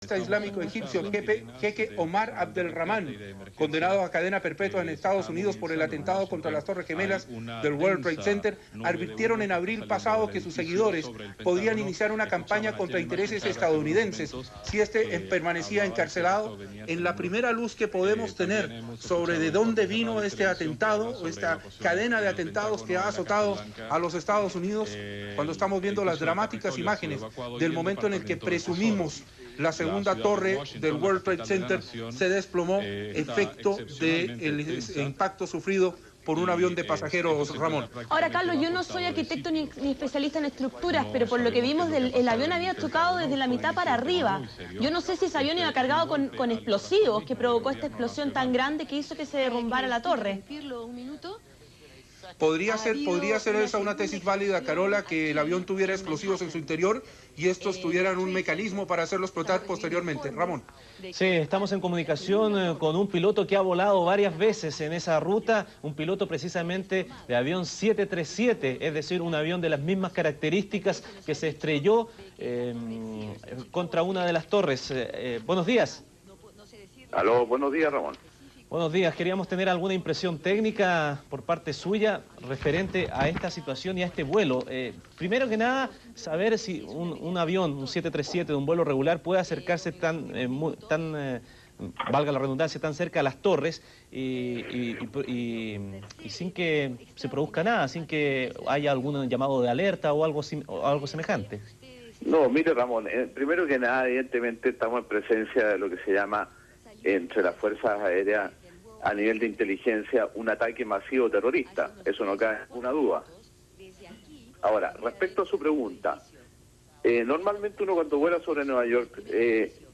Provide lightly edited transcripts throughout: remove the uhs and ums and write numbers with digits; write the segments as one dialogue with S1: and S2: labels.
S1: terrorista islámico egipcio, el jeque Omar Abdelrahman, condenado a cadena perpetua en Estados Unidos por el atentado contra las Torres Gemelas del World Trade Center, advirtieron en abril pasado que sus seguidores podrían iniciar una campaña contra intereses estadounidenses si este permanecía encarcelado. En la primera luz que podemos tener sobre de dónde vino este atentado o esta cadena de atentados que ha azotado a los Estados Unidos, cuando estamos viendo las dramáticas imágenes del momento en el que presumimos la segunda torre del World Trade Center se desplomó, efecto del impacto sufrido por un avión de pasajeros, Ramón.
S2: Ahora, Carlos, yo no soy arquitecto ni especialista en estructuras, pero por lo que vimos, el avión había chocado desde la mitad para arriba. Yo no sé si ese avión iba cargado con explosivos que provocó esta explosión tan grande que hizo que se derrumbara la torre.
S1: Podría ser esa una tesis válida, Carola, que el avión tuviera explosivos en su interior y estos tuvieran un mecanismo para hacerlo explotar posteriormente. Ramón.
S3: Sí, estamos en comunicación con un piloto que ha volado varias veces en esa ruta, un piloto precisamente de avión 737, es decir, un avión de las mismas características que se estrelló contra una de las torres. Buenos días.
S4: Aló, buenos días, Ramón.
S3: Buenos días, queríamos tener alguna impresión técnica por parte suya referente a esta situación y a este vuelo. Primero que nada, saber si un avión, un 737 de un vuelo regular puede acercarse valga la redundancia, tan cerca a las torres y sin que se produzca nada, sin que haya algún llamado de alerta o algo semejante.
S4: No, mire, Ramón, primero que nada, evidentemente estamos en presencia de lo que se llama entre las fuerzas aéreas a nivel de inteligencia un ataque masivo terrorista, eso no cabe ninguna duda. Ahora, respecto a su pregunta, normalmente uno cuando vuela sobre Nueva York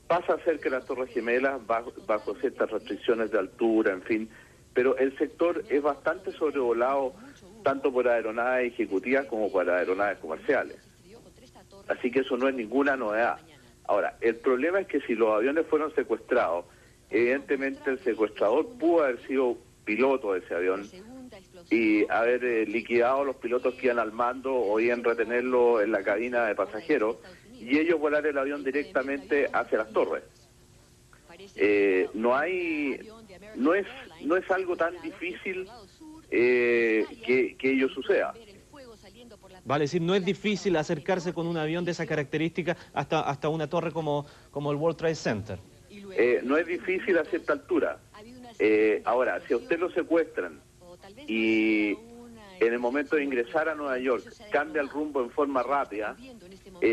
S4: pasa cerca de las Torres Gemelas bajo ciertas restricciones de altura, en fin, pero el sector es bastante sobrevolado tanto por aeronaves ejecutivas como por aeronaves comerciales. Así que eso no es ninguna novedad. Ahora, el problema es que si los aviones fueron secuestrados, evidentemente el secuestrador pudo haber sido piloto de ese avión y haber liquidado a los pilotos que iban al mando o iban a retenerlo en la cabina de pasajeros y ellos volar el avión directamente hacia las torres. No es algo tan difícil que ello suceda.
S3: Vale decir, no es difícil acercarse con un avión de esa característica hasta una torre como el World Trade Center.
S4: No es difícil a cierta altura. Ahora, si a usted lo secuestran y en el momento de ingresar a Nueva York cambia el rumbo en forma rápida,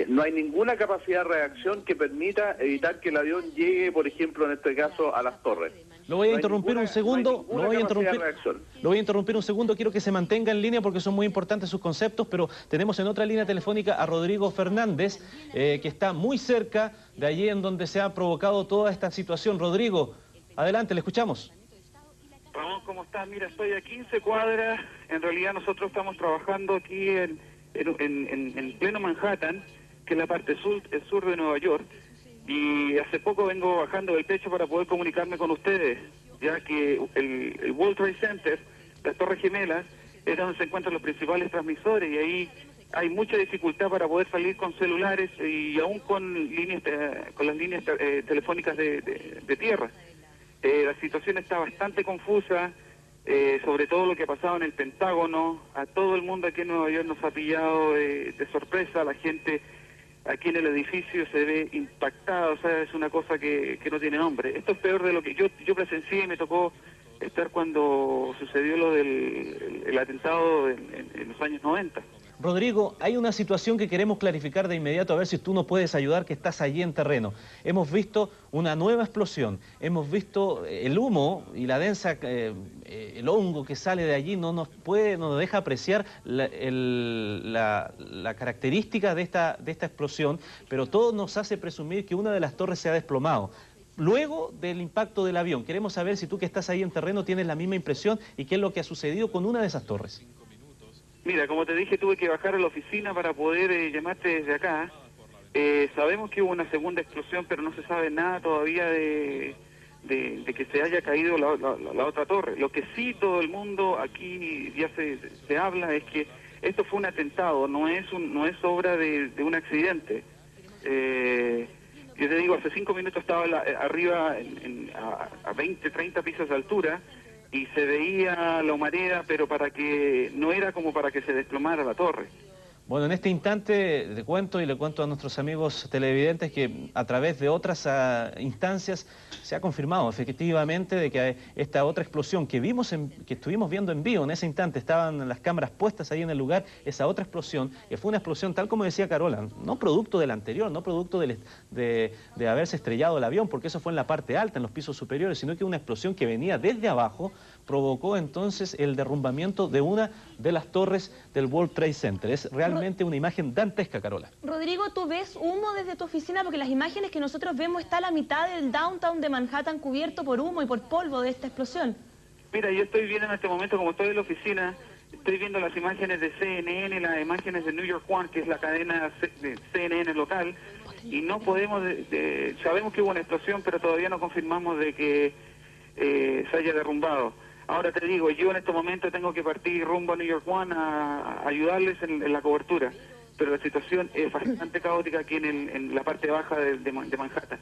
S4: no hay ninguna capacidad de reacción que permita evitar que el avión llegue, por ejemplo, en este caso, a las torres.
S3: Lo voy a interrumpir un segundo,
S4: lo voy a
S3: interrumpir un segundo, quiero que se mantenga en línea porque son muy importantes sus conceptos, pero tenemos en otra línea telefónica a Rodrigo Fernández, que está muy cerca de allí en donde se ha provocado toda esta situación. Rodrigo, adelante, le escuchamos.
S5: Ramón, ¿cómo estás? Mira, estoy a 15 cuadras, en realidad nosotros estamos trabajando aquí en pleno Manhattan, que es la parte sur de Nueva York, y hace poco vengo bajando del techo para poder comunicarme con ustedes, ya que el World Trade Center, las Torres Gemelas, es donde se encuentran los principales transmisores y ahí hay mucha dificultad para poder salir con celulares y aún con las líneas telefónicas de tierra. La situación está bastante confusa, sobre todo lo que ha pasado en el Pentágono. A todo el mundo aquí en Nueva York nos ha pillado de sorpresa. La gente aquí en el edificio se ve impactada, o sea, es una cosa que no tiene nombre. Esto es peor de lo que yo presencié y me tocó estar cuando sucedió lo del atentado en los años 90.
S3: Rodrigo, hay una situación que queremos clarificar de inmediato, a ver si tú nos puedes ayudar, que estás allí en terreno. Hemos visto una nueva explosión, hemos visto el humo y la densa, el hongo que sale de allí no nos deja apreciar la característica de esta explosión, pero todo nos hace presumir que una de las torres se ha desplomado. Luego del impacto del avión, queremos saber si tú que estás ahí en terreno tienes la misma impresión y qué es lo que ha sucedido con una de esas torres.
S5: Mira, como te dije, tuve que bajar a la oficina para poder llamarte desde acá. Sabemos que hubo una segunda explosión, pero no se sabe nada todavía de que se haya caído la otra torre. Lo que sí todo el mundo aquí ya se habla es que esto fue un atentado, no es obra de un accidente. Yo te digo, hace 5 minutos estaba arriba a 20, 30 pisos de altura y se veía la humareda, pero no era como para que se desplomara la torre.
S3: Bueno, en este instante le cuento a nuestros amigos televidentes que a través de otras instancias se ha confirmado efectivamente de que esta otra explosión que estuvimos viendo en vivo en ese instante, estaban las cámaras puestas ahí en el lugar, esa otra explosión, que fue una explosión tal como decía Carola, no producto del anterior, no producto de haberse estrellado el avión, porque eso fue en la parte alta, en los pisos superiores, sino que una explosión que venía desde abajo provocó entonces el derrumbamiento de una de las torres del World Trade Center. Es realmente una imagen dantesca, Carola.
S2: Rodrigo, ¿tú ves humo desde tu oficina? Porque las imágenes que nosotros vemos está la mitad del downtown de Manhattan cubierto por humo y por polvo de esta explosión.
S5: Mira, yo estoy viendo en este momento, como estoy en la oficina, estoy viendo las imágenes de CNN, las imágenes de New York One, que es la cadena de CNN local, y no podemos, sabemos que hubo una explosión, pero todavía no confirmamos de que se haya derrumbado. Ahora te digo, yo en este momento tengo que partir rumbo a New York One a ayudarles en la cobertura, pero la situación es bastante caótica aquí en la parte baja de Manhattan.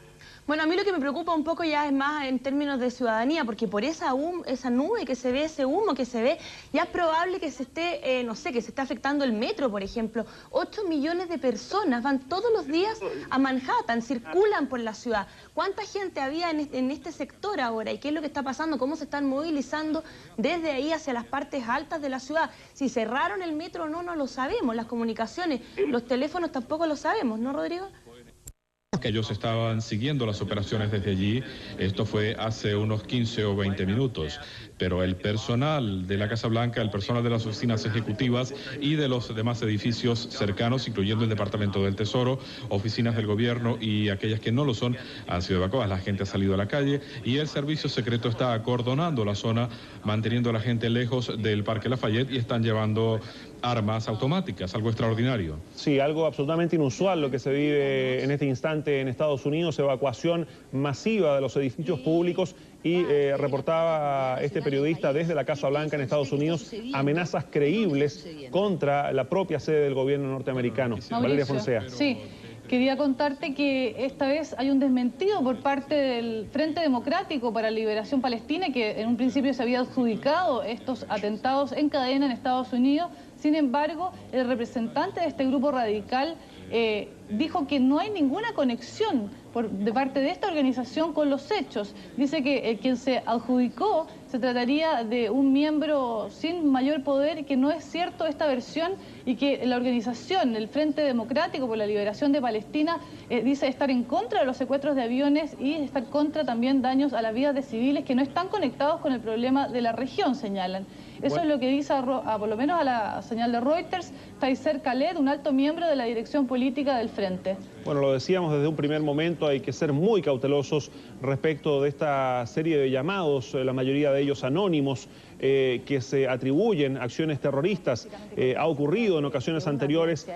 S2: Bueno, a mí lo que me preocupa un poco ya es más en términos de ciudadanía, porque por esa nube que se ve, ese humo que se ve, ya es probable que se esté, no sé, que se esté afectando el metro, por ejemplo. 8 millones de personas van todos los días a Manhattan, circulan por la ciudad. ¿Cuánta gente había en este sector ahora? ¿Y qué es lo que está pasando? ¿Cómo se están movilizando desde ahí hacia las partes altas de la ciudad? Si cerraron el metro o no, no lo sabemos. Las comunicaciones, los teléfonos tampoco lo sabemos, ¿no, Rodrigo?
S6: Que ellos estaban siguiendo las operaciones desde allí. Esto fue hace unos 15 o 20 minutos. Pero el personal de la Casa Blanca, el personal de las oficinas ejecutivas y de los demás edificios cercanos, incluyendo el Departamento del Tesoro, oficinas del gobierno y aquellas que no lo son, han sido evacuadas. La gente ha salido a la calle y el servicio secreto está acordonando la zona, manteniendo a la gente lejos del Parque Lafayette, y están llevando armas automáticas, algo extraordinario.
S7: Sí, algo absolutamente inusual lo que se vive en este instante en Estados Unidos, evacuación masiva de los edificios públicos, y reportaba este periodista desde la Casa Blanca en Estados Unidos amenazas creíbles contra la propia sede del gobierno norteamericano. Valeria Fonseca.
S8: Sí. Quería contarte que esta vez hay un desmentido por parte del Frente Democrático para la Liberación Palestina, que en un principio se había adjudicado estos atentados en cadena en Estados Unidos. Sin embargo, el representante de este grupo radical dijo que no hay ninguna conexión de parte de esta organización con los hechos. Dice que quien se adjudicó se trataría de un miembro sin mayor poder, y que no es cierto esta versión, y que la organización, el Frente Democrático por la Liberación de Palestina, dice estar en contra de los secuestros de aviones y estar contra también daños a las vidas de civiles que no están conectados con el problema de la región, señalan. Eso es lo que dice, por lo menos a la señal de Reuters, Tayser Khaled, un alto miembro de la dirección política del Frente.
S7: Bueno, lo decíamos desde un primer momento, hay que ser muy cautelosos respecto de esta serie de llamados, la mayoría de ellos anónimos, que se atribuyen acciones terroristas. Ha ocurrido en ocasiones anteriores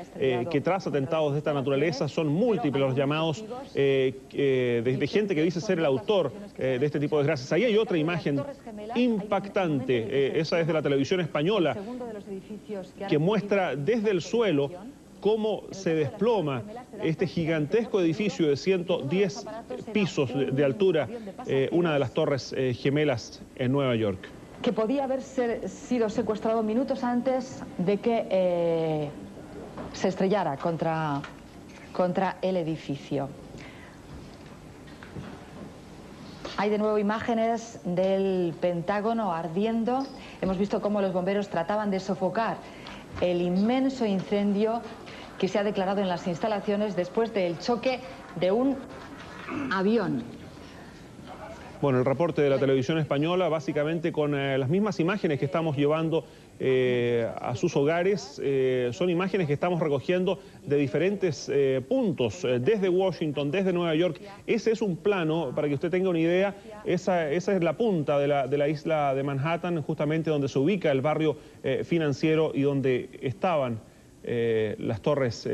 S7: que tras atentados de esta naturaleza son múltiples los llamados de gente que dice ser el autor de este tipo de desgracias. Ahí hay otra imagen impactante, esa es de la televisión española, que muestra desde el suelo cómo se desploma este gigantesco edificio de 110 pisos de altura, una de las torres gemelas en Nueva York.
S9: Que podía haber sido secuestrado minutos antes de que se estrellara contra el edificio. Hay de nuevo imágenes del Pentágono ardiendo. Hemos visto cómo los bomberos trataban de sofocar el inmenso incendio que se ha declarado en las instalaciones después del choque de un avión.
S7: Bueno, el reporte de la televisión española, básicamente con las mismas imágenes que estamos llevando a sus hogares, son imágenes que estamos recogiendo de diferentes puntos, desde Washington, desde Nueva York. Ese es un plano, para que usted tenga una idea, esa es la punta de la isla de Manhattan, justamente donde se ubica el barrio financiero y donde estaban las torres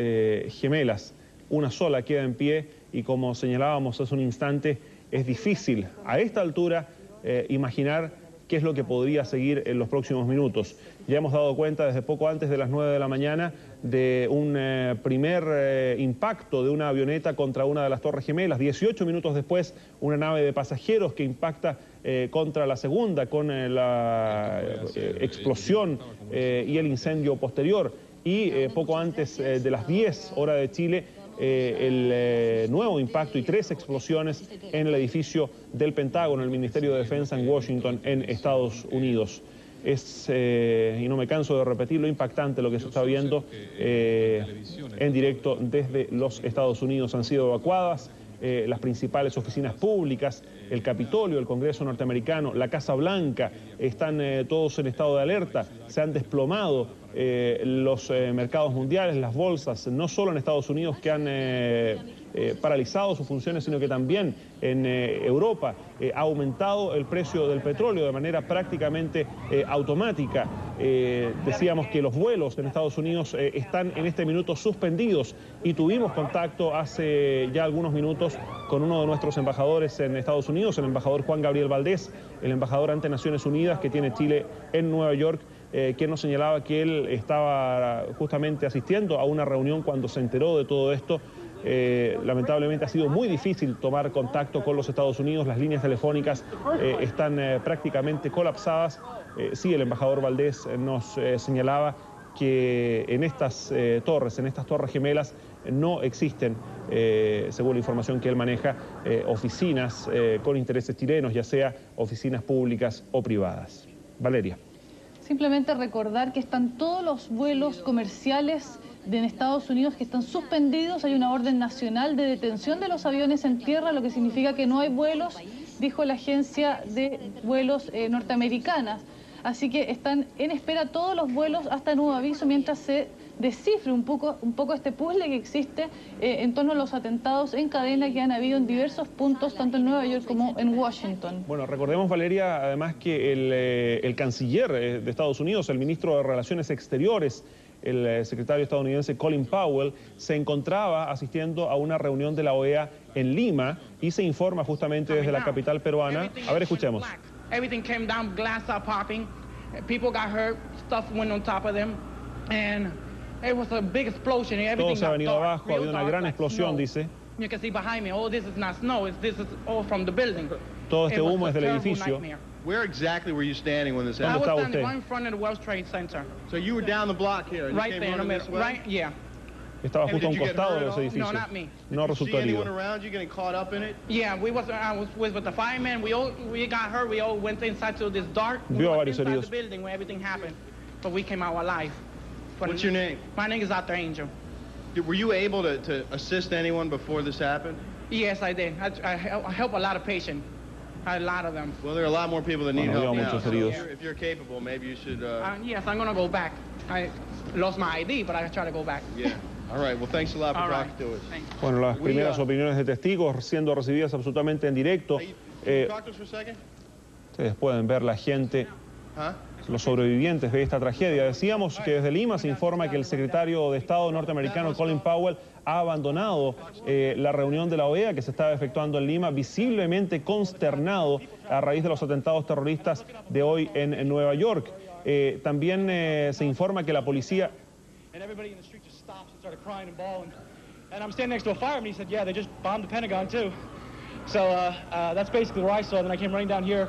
S7: gemelas. Una sola queda en pie y, como señalábamos hace un instante, es difícil a esta altura imaginar qué es lo que podría seguir en los próximos minutos. Ya hemos dado cuenta desde poco antes de las 9 de la mañana de un primer impacto de una avioneta contra una de las Torres Gemelas. 18 minutos después, una nave de pasajeros que impacta contra la segunda con la explosión y el incendio posterior. Y poco antes de las 10 horas de Chile, el nuevo impacto y 3 explosiones en el edificio del Pentágono, el Ministerio de Defensa en Washington, en Estados Unidos. Es, y no me canso de repetirlo, impactante lo que se está viendo en directo desde los Estados Unidos. Han sido evacuadas las principales oficinas públicas, el Capitolio, el Congreso norteamericano, la Casa Blanca, están todos en estado de alerta, se han desplomado los mercados mundiales, las bolsas, no solo en Estados Unidos que han paralizado sus funciones, sino que también en Europa ha aumentado el precio del petróleo de manera prácticamente automática. Decíamos que los vuelos en Estados Unidos están en este minuto suspendidos y tuvimos contacto hace ya algunos minutos con uno de nuestros embajadores en Estados Unidos, el embajador Juan Gabriel Valdés, el embajador ante Naciones Unidas que tiene Chile en Nueva York, quien nos señalaba que él estaba justamente asistiendo a una reunión cuando se enteró de todo esto. Lamentablemente ha sido muy difícil tomar contacto con los Estados Unidos, las líneas telefónicas están prácticamente colapsadas. Sí, el embajador Valdés nos señalaba que en estas torres gemelas, no existen, según la información que él maneja, oficinas con intereses chilenos, ya sea oficinas públicas o privadas. Valeria.
S8: Simplemente recordar que están todos los vuelos comerciales en Estados Unidos que están suspendidos. Hay una orden nacional de detención de los aviones en tierra, lo que significa que no hay vuelos, dijo la agencia de vuelos norteamericana. Así que están en espera todos los vuelos hasta nuevo aviso mientras se descifre un poco este puzzle que existe en torno a los atentados en cadena que han habido en diversos puntos, tanto en Nueva York como en Washington.
S7: Bueno, recordemos, Valeria, además que el canciller de Estados Unidos, el ministro de Relaciones Exteriores, el secretario estadounidense Colin Powell, se encontraba asistiendo a una reunión de la OEA en Lima y se informa justamente desde la capital peruana. A ver, escuchemos.
S10: Everything came down, glass started popping, people got hurt, stuff went on top of them, and it was a big explosion.
S7: Todo se ha venido abajo, ha habido una gran explosión, dice.
S10: You can see behind me, this is not snow, this is all from the building.
S7: Todo este humo es del edificio.
S11: Where exactly were you standing when this happened?
S10: I was standing right in front of the World Trade Center.
S11: So you were down the block here, and
S10: right
S11: you
S10: there
S11: came
S10: in the
S11: running
S10: middle,
S11: this way?
S10: right, yeah.
S7: Estaba justo a un costado de los
S10: No,
S7: edificios.
S10: not me.
S7: No resultó herido.
S10: Yeah, I was with the firemen. We got hurt. We all went inside to this dark.
S7: Vio a varios heridos.
S10: The building where everything happened, but we came out alive.
S11: What's your name?
S10: My name is Dr. Angel.
S11: Were you able to assist anyone before this happened?
S10: Yes, I did. I help a lot of patients. A lot of them.
S11: Well, there are a lot more people that need help now.
S7: So
S11: if you're capable, maybe you should.
S10: Yes, I'm gonna go back. I lost my ID, but I try to go back.
S11: Yeah. All right. Well, thanks a lot for talking to us.
S7: Bueno, las primeras opiniones de testigos siendo recibidas absolutamente en directo. Ustedes pueden ver la gente, los sobrevivientes de esta tragedia. Decíamos que desde Lima se informa que el secretario de Estado norteamericano Colin Powell ha abandonado la reunión de la OEA que se estaba efectuando en Lima, visiblemente consternado a raíz de los atentados terroristas de hoy en Nueva York. También se informa que la policía...
S12: And I'm standing next to a fireman. He said, yeah, they just bombed the Pentagon too. So that's basically where I saw. Then I came running down here.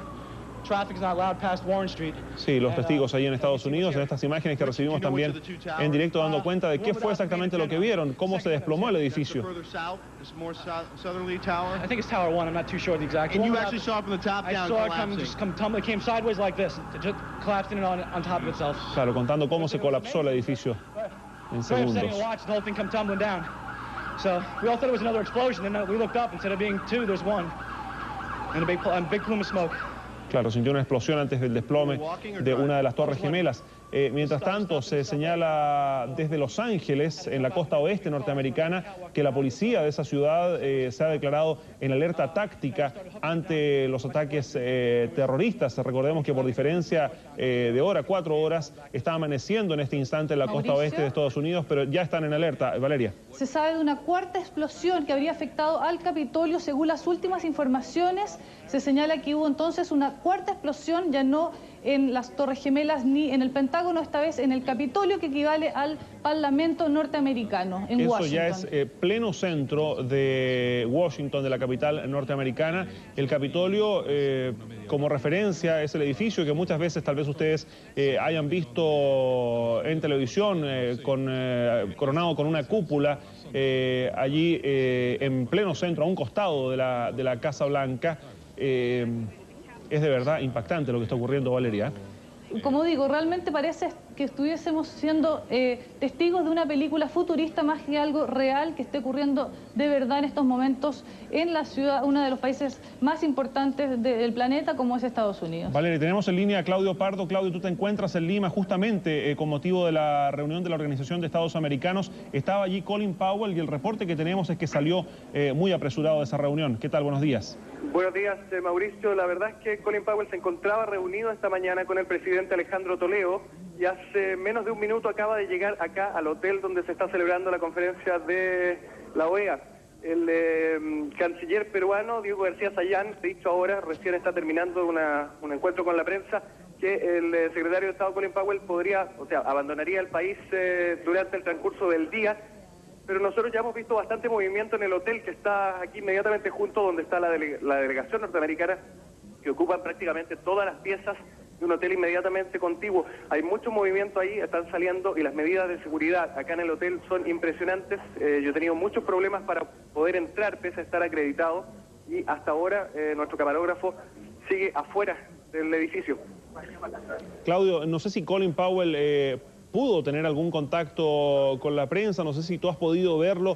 S12: Traffic's not allowed past Warren Street.
S7: Sí, los testigos ahí en Estados Unidos, en estas imágenes que recibimos también en directo, dando cuenta de qué fue exactamente lo que vieron, cómo se desplomó el edificio.
S12: I think it's Tower 1. I'm not too sure the exact.
S11: And you actually saw it from the top down collapsing.
S12: I saw it tumbling. It came sideways like this, just collapsing on top of itself.
S7: Claro, contando cómo se colapsó el edificio en segundos.
S12: Watch the whole thing come tumbling down. So we all thought it was another explosion, and we looked up. Instead of being two, there's one, and a big plume of smoke.
S7: Claro, sintió una explosión antes del desplome de una de las Torres Gemelas. Mientras tanto, se señala desde Los Ángeles, en la costa oeste norteamericana, que la policía de esa ciudad se ha declarado en alerta táctica ante los ataques terroristas. Recordemos que por diferencia de hora, 4 horas, está amaneciendo en este instante en la costa oeste de Estados Unidos, pero ya están en alerta. Valeria.
S8: Se sabe de una cuarta explosión que habría afectado al Capitolio. Según las últimas informaciones, se señala que hubo entonces una cuarta explosión, ya no en las Torres Gemelas ni en el Pentágono, esta vez en el Capitolio, que equivale al Parlamento norteamericano en Washington.
S7: Eso ya es pleno centro de Washington, de la capital norteamericana. El Capitolio, como referencia, es el edificio que muchas veces tal vez ustedes hayan visto en televisión, coronado con una cúpula, allí en pleno centro, a un costado de la Casa Blanca. Es de verdad impactante lo que está ocurriendo, Valeria.
S8: Como digo, realmente parece que estuviésemos siendo testigos de una película futurista más que algo real que esté ocurriendo de verdad en estos momentos en la ciudad, uno de los países más importantes del planeta, como es Estados Unidos.
S7: Valeria, tenemos en línea a Claudio Pardo. Claudio, tú te encuentras en Lima justamente con motivo de la reunión de la Organización de Estados Americanos. Estaba allí Colin Powell y el reporte que tenemos es que salió muy apresurado de esa reunión. ¿Qué tal? Buenos días.
S13: Buenos días, Mauricio. La verdad es que Colin Powell se encontraba reunido esta mañana con el presidente Alejandro Toledo y hace menos de un minuto acaba de llegar acá al hotel donde se está celebrando la conferencia de la OEA. El canciller peruano, Diego García Sayán, dicho ahora, recién está terminando un encuentro con la prensa, que el secretario de Estado Colin Powell abandonaría el país durante el transcurso del día. Pero nosotros ya hemos visto bastante movimiento en el hotel que está aquí inmediatamente junto donde está la delegación norteamericana, que ocupan prácticamente todas las piezas de un hotel inmediatamente contiguo. Hay mucho movimiento ahí, están saliendo y las medidas de seguridad acá en el hotel son impresionantes. Yo he tenido muchos problemas para poder entrar pese a estar acreditado y hasta ahora nuestro camarógrafo sigue afuera del edificio.
S7: Claudio, no sé si Colin Powell pudo tener algún contacto con la prensa, no sé si tú has podido verlo,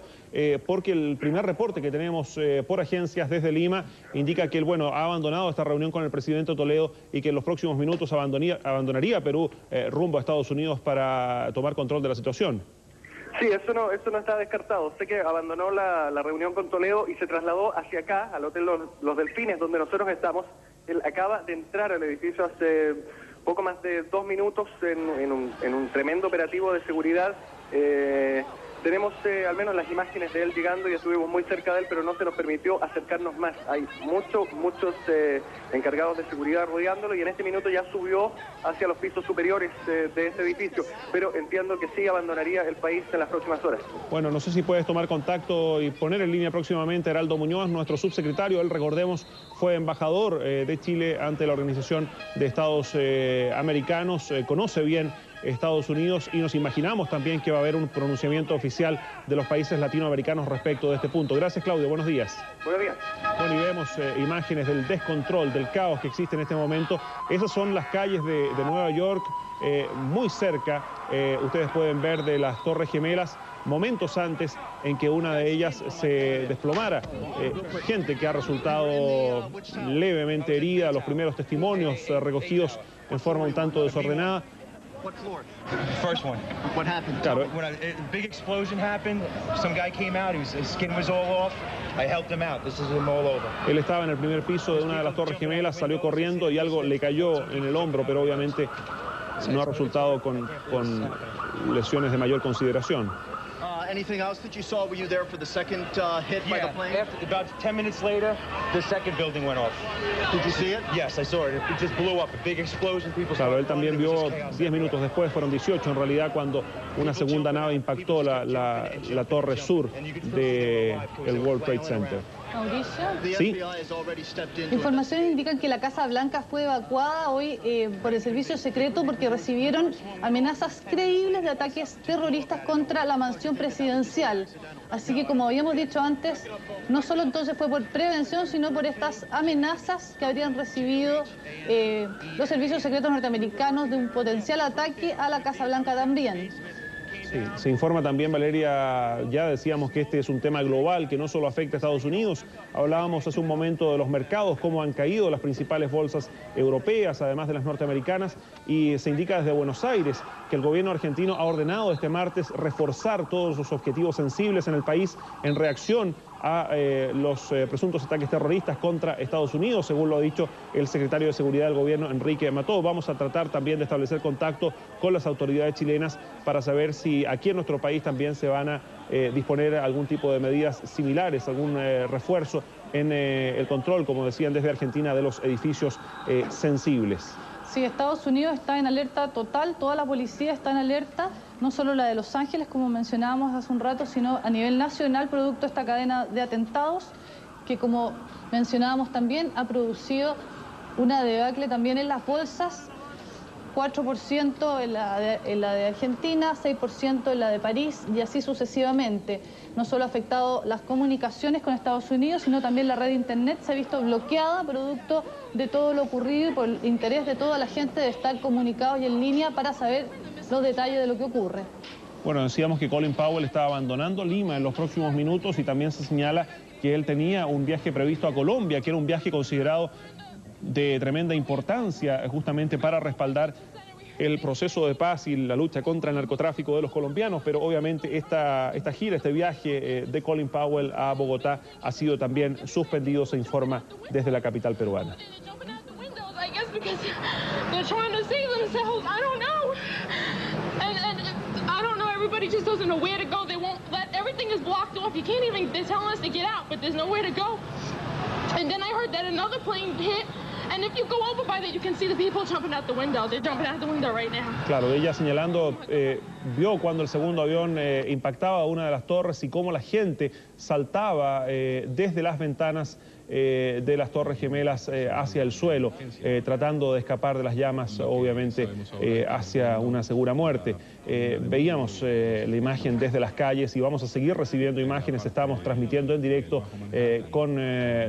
S7: porque el primer reporte que tenemos por agencias desde Lima indica que él, ha abandonado esta reunión con el presidente Toledo y que en los próximos minutos abandonaría Perú rumbo a Estados Unidos para tomar control de la situación.
S13: Sí, eso no está descartado. Sé que abandonó la reunión con Toledo y se trasladó hacia acá, al Hotel Los Delfines, donde nosotros estamos. Él acaba de entrar al edificio hace poco más de 2 minutos en un tremendo operativo de seguridad. Tenemos al menos las imágenes de él llegando y estuvimos muy cerca de él, pero no se nos permitió acercarnos más. Hay muchos encargados de seguridad rodeándolo y en este minuto ya subió hacia los pisos superiores de este edificio, pero entiendo que sí abandonaría el país en las próximas horas.
S7: Bueno, no sé si puedes tomar contacto y poner en línea próximamente a Heraldo Muñoz, nuestro subsecretario. Él, recordemos, fue embajador de Chile ante la Organización de Estados Americanos, conoce bien Estados Unidos y nos imaginamos también que va a haber un pronunciamiento oficial de los países latinoamericanos respecto de este punto. Gracias, Claudio. Buenos días.
S13: Buenos días.
S7: Bueno, y vemos imágenes del descontrol, del caos que existe en este momento. Esas son las calles de Nueva York, muy cerca, ustedes pueden ver de las Torres Gemelas, momentos antes en que una de ellas se desplomara. Gente que ha resultado levemente herida, los primeros testimonios recogidos en forma un tanto desordenada.
S14: What floor? The first one. What happened?
S7: Claro.
S14: When a big explosion happened, some guy came out, his skin was all off. I helped him out. This is him all over.
S7: Él estaba en el primer piso de una de las Torres Gemelas, salió corriendo y algo le cayó en el hombro, pero obviamente no ha resultado con lesiones de mayor consideración.
S11: Anything else that you saw? Were you there for the second hit by the plane?
S14: About 10 minutes later, the second building went off.
S11: Did you see it?
S14: Yes, I saw it. It just blew up. A big explosion.
S7: Claro, él también vio 10 minutos después, fueron 18 en realidad, cuando una segunda nave impactó la torre sur del World Trade Center.
S8: Mauricio.
S7: Sí.
S8: Informaciones indican que la Casa Blanca fue evacuada hoy por el servicio secreto porque recibieron amenazas creíbles de ataques terroristas contra la mansión presidencial. Así que, como habíamos dicho antes, no solo entonces fue por prevención, sino por estas amenazas que habrían recibido los servicios secretos norteamericanos de un potencial ataque a la Casa Blanca también.
S7: Sí, se informa también, Valeria, ya decíamos que este es un tema global que no solo afecta a Estados Unidos. Hablábamos hace un momento de los mercados, cómo han caído las principales bolsas europeas, además de las norteamericanas, y se indica desde Buenos Aires que el gobierno argentino ha ordenado este martes reforzar todos los objetivos sensibles en el país en reacción a los presuntos ataques terroristas contra Estados Unidos, según lo ha dicho el secretario de Seguridad del gobierno, Enrique Mató. Vamos a tratar también de establecer contacto con las autoridades chilenas para saber si aquí en nuestro país también se van a disponer algún tipo de medidas similares, algún refuerzo en el control, como decían desde Argentina, de los edificios sensibles.
S8: Sí, Estados Unidos está en alerta total, toda la policía está en alerta, no solo la de Los Ángeles, como mencionábamos hace un rato, sino a nivel nacional, producto de esta cadena de atentados, que como mencionábamos también, ha producido una debacle también en las bolsas, 4% en la de Argentina, 6% en la de París y así sucesivamente. No solo ha afectado las comunicaciones con Estados Unidos, sino también la red de internet se ha visto bloqueada producto de todo lo ocurrido y por el interés de toda la gente de estar comunicados y en línea para saber los detalles de lo que ocurre.
S7: Bueno, decíamos que Colin Powell estaba abandonando Lima en los próximos minutos y también se señala que él tenía un viaje previsto a Colombia, que era un viaje considerado de tremenda importancia justamente para respaldar el proceso de paz y la lucha contra el narcotráfico de los colombianos, pero obviamente esta gira, este viaje de Colin Powell a Bogotá ha sido también suspendido, se informa desde la capital peruana.
S15: Everybody just doesn't know where to go. They won't let, everything is blocked off. You can't even, they're telling us to get out, but there's nowhere to go. And then I heard that another plane hit, and if you go over by there, you can see the people jumping out the window. They're jumping out the window right now.
S7: Claro, ella señalando, vio cuando el segundo avión impactaba una de las torres y cómo la gente saltaba desde las ventanas de las Torres Gemelas hacia el suelo, tratando de escapar de las llamas, obviamente, hacia una segura muerte. Veíamos la imagen desde las calles y vamos a seguir recibiendo imágenes. Estamos transmitiendo en directo con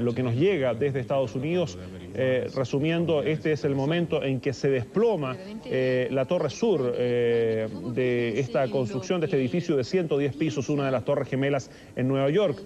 S7: lo que nos llega desde Estados Unidos. Resumiendo, este es el momento en que se desploma la torre sur de esta construcción, de este edificio de 110 pisos, una de las Torres Gemelas en Nueva York.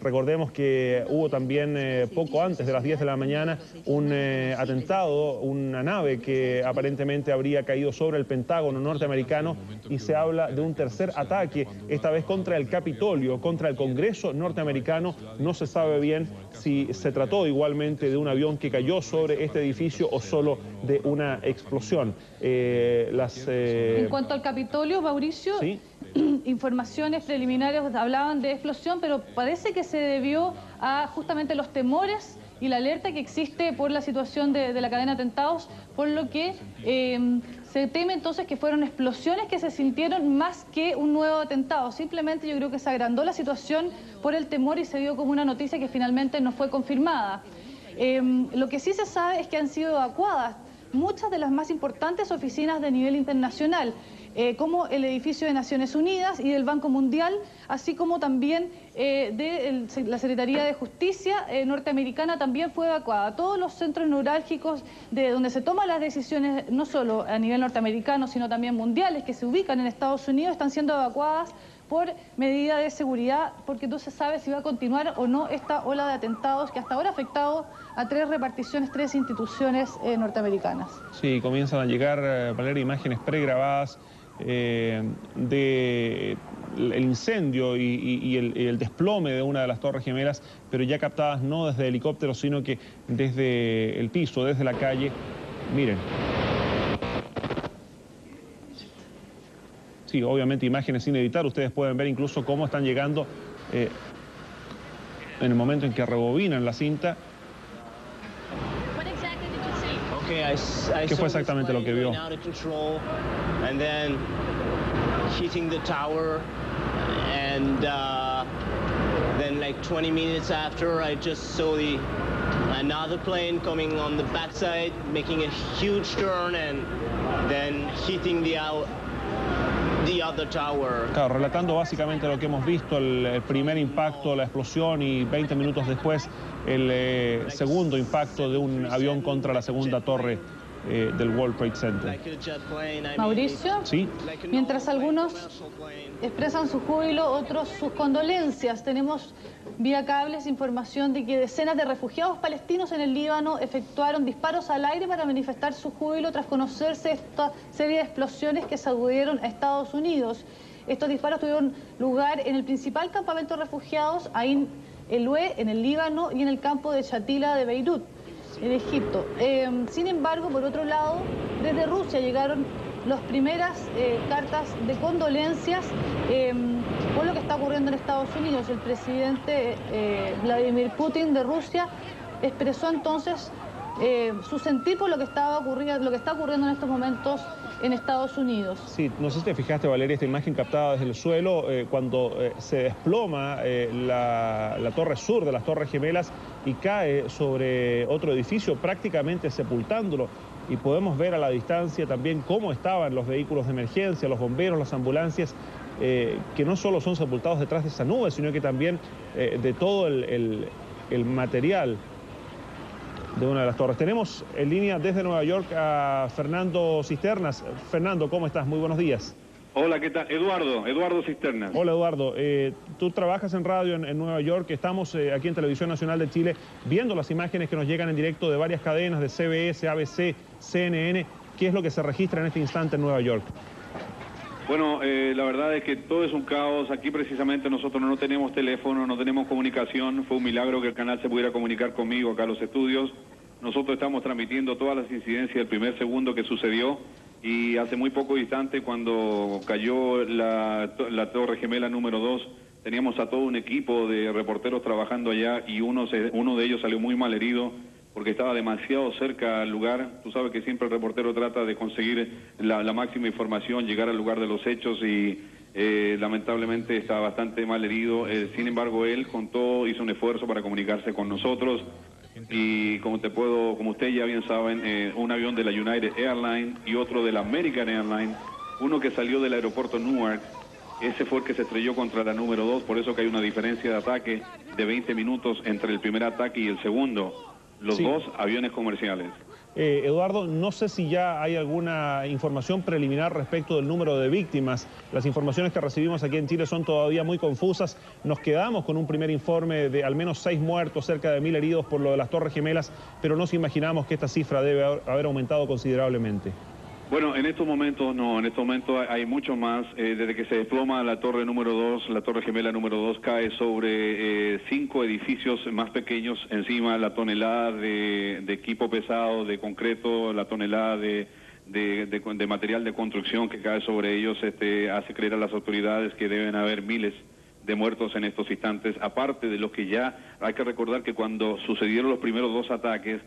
S7: Recordemos que hubo también poco antes de las 10 de la mañana un atentado, una nave que aparentemente habría caído sobre el Pentágono norteamericano y se habla de un tercer ataque, esta vez contra el Capitolio, contra el Congreso norteamericano. No se sabe bien si se trató igualmente de un avión que cayó sobre este edificio o solo de una explosión.
S8: En cuanto al Capitolio, Mauricio,
S7: ¿sí?
S8: Informaciones preliminares hablaban de explosión, pero parece que se debió a justamente los temores y la alerta que existe por la situación de la cadena de atentados, por lo que se teme entonces que fueron explosiones que se sintieron más que un nuevo atentado. Simplemente yo creo que se agrandó la situación por el temor y se dio como una noticia que finalmente no fue confirmada. Lo que sí se sabe es que han sido evacuadas muchas de las más importantes oficinas de nivel internacional, como el edificio de Naciones Unidas y del Banco Mundial, así como también de la Secretaría de Justicia norteamericana también fue evacuada. Todos los centros neurálgicos de donde se toman las decisiones, no solo a nivel norteamericano, sino también mundiales, que se ubican en Estados Unidos, están siendo evacuadas por medida de seguridad, porque no se sabe si va a continuar o no esta ola de atentados que hasta ahora ha afectado a 3 reparticiones, 3 instituciones norteamericanas.
S7: Sí, comienzan a llegar, Valeria, imágenes pregrabadas del incendio y el desplome de una de las Torres Gemelas, pero ya captadas no desde helicópteros, sino que desde el piso, desde la calle. Miren. Sí, obviamente imágenes sin editar. Ustedes pueden ver incluso cómo están llegando en el momento en que rebobinan la cinta. ¿Qué fue exactamente lo que vio?
S16: And then hitting the tower, and then like 20 minutes after, I just saw another plane coming on the backside, making a huge turn, and then hitting the other tower.
S7: Claro, relatando básicamente lo que hemos visto, el primer impacto, la explosión y 20 minutos después el segundo impacto de un avión contra la segunda torre del World Trade Center.
S8: Mauricio,
S7: sí.
S8: Mientras algunos expresan su júbilo, otros sus condolencias, tenemos vía cables información de que decenas de refugiados palestinos en el Líbano efectuaron disparos al aire para manifestar su júbilo tras conocerse esta serie de explosiones que sacudieron a Estados Unidos. Estos disparos tuvieron lugar en el principal campamento de refugiados, Ain el-Uwe, en el Líbano, y en el campo de Shatila de Beirut, en Egipto. Sin embargo, por otro lado, desde Rusia llegaron las primeras cartas de condolencias por lo que está ocurriendo en Estados Unidos. El presidente Vladimir Putin de Rusia expresó entonces su sentir por lo que está ocurriendo en estos momentos en Estados Unidos.
S7: Sí, no sé si te fijaste, Valeria, esta imagen captada desde el suelo cuando se desploma la torre sur de las Torres Gemelas y cae sobre otro edificio, prácticamente sepultándolo. Y podemos ver a la distancia también cómo estaban los vehículos de emergencia, los bomberos, las ambulancias, que no solo son sepultados detrás de esa nube, sino que también de todo el material de una de las torres. Tenemos en línea desde Nueva York a Fernando Cisternas. Fernando, ¿cómo estás? Muy buenos días.
S17: Hola, ¿qué tal? Eduardo Cisternas.
S7: Hola, Eduardo. Tú trabajas en radio en Nueva York. Estamos aquí en Televisión Nacional de Chile viendo las imágenes que nos llegan en directo de varias cadenas, de CBS, ABC, CNN. ¿Qué es lo que se registra en este instante en Nueva York?
S17: Bueno, la verdad es que todo es un caos. Aquí precisamente nosotros no tenemos teléfono, no tenemos comunicación. Fue un milagro que el canal se pudiera comunicar conmigo acá a los estudios. Nosotros estamos transmitiendo todas las incidencias del primer segundo que sucedió. Y hace muy poco instante, cuando cayó la Torre Gemela número 2, teníamos a todo un equipo de reporteros trabajando allá y uno de ellos salió muy mal herido porque estaba demasiado cerca al lugar. Tú sabes que siempre el reportero trata de conseguir la máxima información, llegar al lugar de los hechos y lamentablemente estaba bastante mal herido. Sin embargo, él hizo un esfuerzo para comunicarse con nosotros. Y como ustedes ya bien saben, un avión de la United Airlines y otro de la American Airlines, uno que salió del aeropuerto Newark, ese fue el que se estrelló contra la número 2, por eso que hay una diferencia de ataque de 20 minutos entre el primer ataque y el segundo, los dos aviones comerciales.
S7: Eduardo, no sé si ya hay alguna información preliminar respecto del número de víctimas. Las informaciones que recibimos aquí en Chile son todavía muy confusas. Nos quedamos con un primer informe de al menos 6 muertos, cerca de 1000 heridos por lo de las Torres Gemelas, pero nos imaginamos que esta cifra debe haber aumentado considerablemente.
S17: Bueno, en estos momentos no, en estos momentos hay mucho más. Desde que se desploma la torre número 2, la Torre Gemela número 2 cae sobre 5 edificios más pequeños, encima la tonelada de equipo pesado, de concreto, la tonelada de material de construcción que cae sobre ellos, hace creer a las autoridades que deben haber miles de muertos en estos instantes, aparte de los que ya hay que recordar que cuando sucedieron los primeros 2 ataques,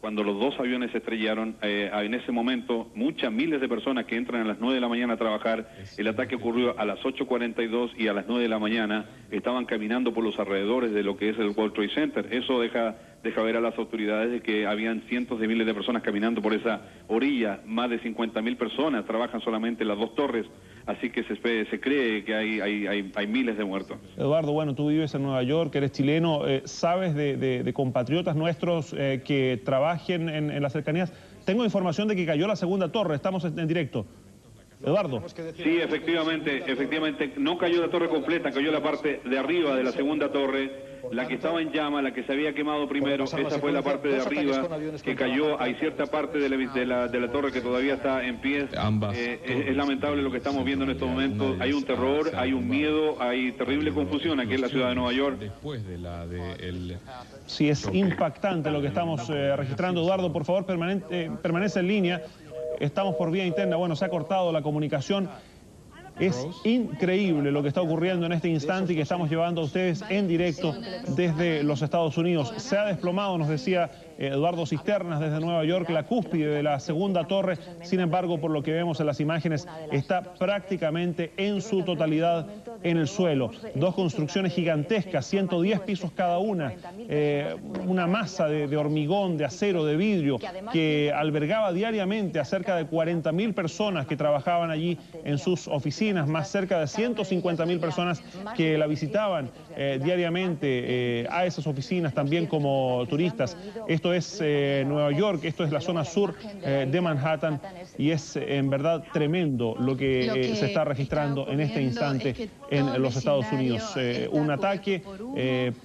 S17: cuando los 2 aviones se estrellaron, en ese momento miles de personas que entran a las 9 de la mañana a trabajar, el ataque ocurrió a las 8:42 y a las 9 de la mañana estaban caminando por los alrededores de lo que es el World Trade Center. Eso deja ver a las autoridades de que habían cientos de miles de personas caminando por esa orilla, más de 50.000 personas trabajan solamente en las 2 torres, así que se cree que hay miles de muertos.
S7: Eduardo, bueno, tú vives en Nueva York, eres chileno, ¿sabes de compatriotas nuestros que trabajen en las cercanías? Tengo información de que cayó la segunda torre, estamos en directo. Eduardo.
S17: Sí, efectivamente, no cayó la torre completa, cayó la parte de arriba de la segunda torre, la que estaba en llama, la que se había quemado primero, esa fue la parte de arriba que cayó. Hay cierta parte de la torre que todavía está en pie. Es lamentable lo que estamos viendo en estos momentos. Hay un terror, hay un miedo, hay terrible confusión aquí en la ciudad de Nueva York.
S7: Sí, es impactante lo que estamos registrando. Eduardo, por favor, permanece en línea. Estamos por vía interna, bueno, se ha cortado la comunicación. Es increíble lo que está ocurriendo en este instante y que estamos llevando a ustedes en directo desde los Estados Unidos. Se ha desplomado, nos decía Eduardo Cisternas desde Nueva York, la cúspide de la segunda torre. Sin embargo, por lo que vemos en las imágenes, está prácticamente en su totalidad en el suelo. 2 construcciones gigantescas, 110 pisos cada una, una masa de hormigón, de acero, de vidrio, que albergaba diariamente a cerca de 40.000 personas que trabajaban allí en sus oficinas, más cerca de 150.000 personas que la visitaban diariamente a esas oficinas también como turistas. Esto Esto es Nueva York, esto es la zona sur de Manhattan y es en verdad tremendo lo que se está registrando en este instante en los Estados Unidos. Un ataque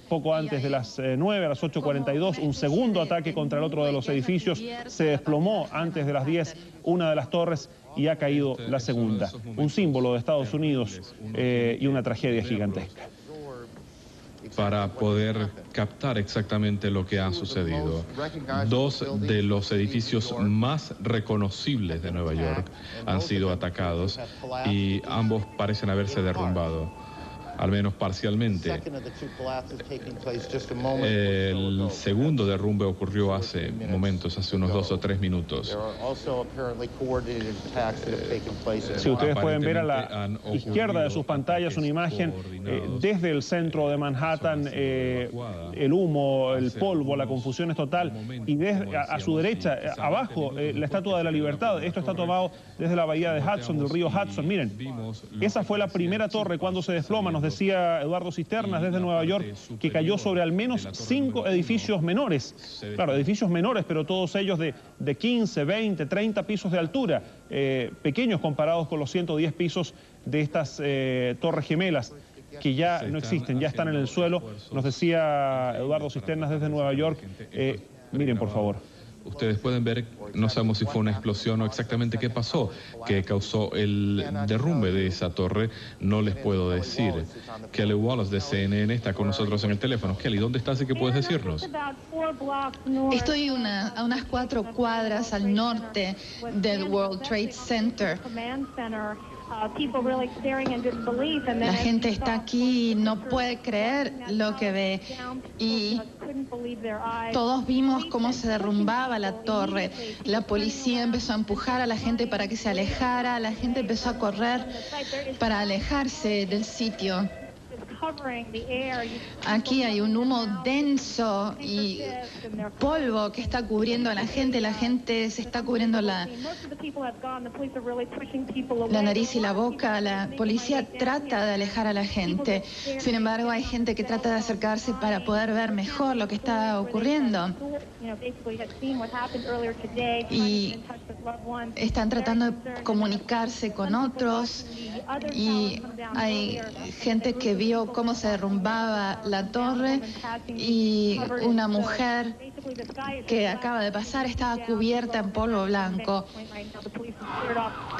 S7: poco antes de las 9, a las 8:42, un segundo ataque contra el otro de los edificios, se desplomó antes de las 10 una de las torres y ha caído la segunda. Un símbolo de Estados Unidos y una tragedia gigantesca.
S6: Para poder captar exactamente lo que ha sucedido, dos de los edificios más reconocibles de Nueva York han sido atacados y ambos parecen haberse derrumbado, al menos parcialmente. El segundo derrumbe ocurrió hace momentos, hace unos 2 o 3 minutos.
S7: Si ustedes pueden ver a la izquierda de sus pantallas una imagen desde el centro de Manhattan, el humo, el polvo, la confusión es total, y desde, a su derecha, abajo, la Estatua de la Libertad. Esto está tomado desde la bahía de Hudson, del río Hudson. Miren, esa fue la primera torre cuando se desploma, nos decía Eduardo Cisternas desde Nueva York, que cayó sobre al menos 5 edificios menores. Claro, edificios menores, pero todos ellos de 15, 20, 30 pisos de altura, pequeños comparados con los 110 pisos de estas torres gemelas, que ya no existen, ya están en el suelo. Nos decía Eduardo Cisternas desde Nueva York. Miren, por favor.
S6: Ustedes pueden ver, no sabemos si fue una explosión o exactamente qué pasó, que causó el derrumbe de esa torre, no les puedo decir. Kelly Wallace de CNN está con nosotros en el teléfono. Kelly, ¿dónde estás y qué puedes decirnos?
S18: Estoy a unas 4 cuadras al norte del World Trade Center. La gente está aquí y no puede creer lo que ve, y todos vimos cómo se derrumbaba la torre. La policía empezó a empujar a la gente para que se alejara, la gente empezó a correr para alejarse del sitio. Aquí hay un humo denso y polvo que está cubriendo a la gente se está cubriendo la nariz y la boca. La policía trata de alejar a la gente, sin embargo hay gente que trata de acercarse para poder ver mejor lo que está ocurriendo. Y están tratando de comunicarse con otros, y hay gente que vio cómo se derrumbaba la torre, y una mujer que acaba de pasar estaba cubierta en polvo blanco.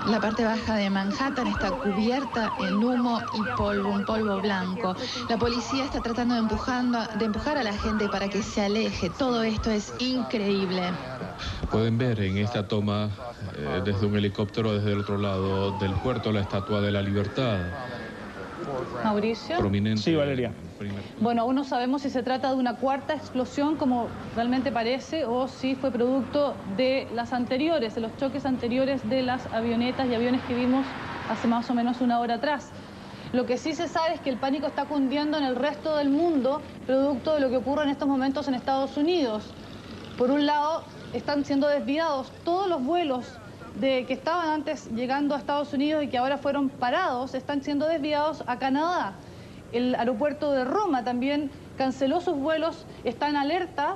S18: La parte baja de Manhattan está cubierta en humo y polvo, un polvo blanco. La policía está tratando de empujar a la gente para que se aleje. Todo esto es increíble.
S6: Pueden ver en esta toma desde un helicóptero desde el otro lado del puerto la Estatua de la Libertad.
S8: Mauricio.
S6: Prominente.
S7: Sí, Valeria.
S8: Bueno, aún no sabemos si se trata de una cuarta explosión, como realmente parece, o si fue producto de las anteriores, de los choques anteriores de las avionetas y aviones que vimos hace más o menos una hora atrás. Lo que sí se sabe es que el pánico está cundiendo en el resto del mundo, producto de lo que ocurre en estos momentos en Estados Unidos. Por un lado, están siendo desviados todos los vuelos que estaban antes llegando a Estados Unidos y que ahora fueron parados, están siendo desviados a Canadá. El aeropuerto de Roma también canceló sus vuelos, está en alerta,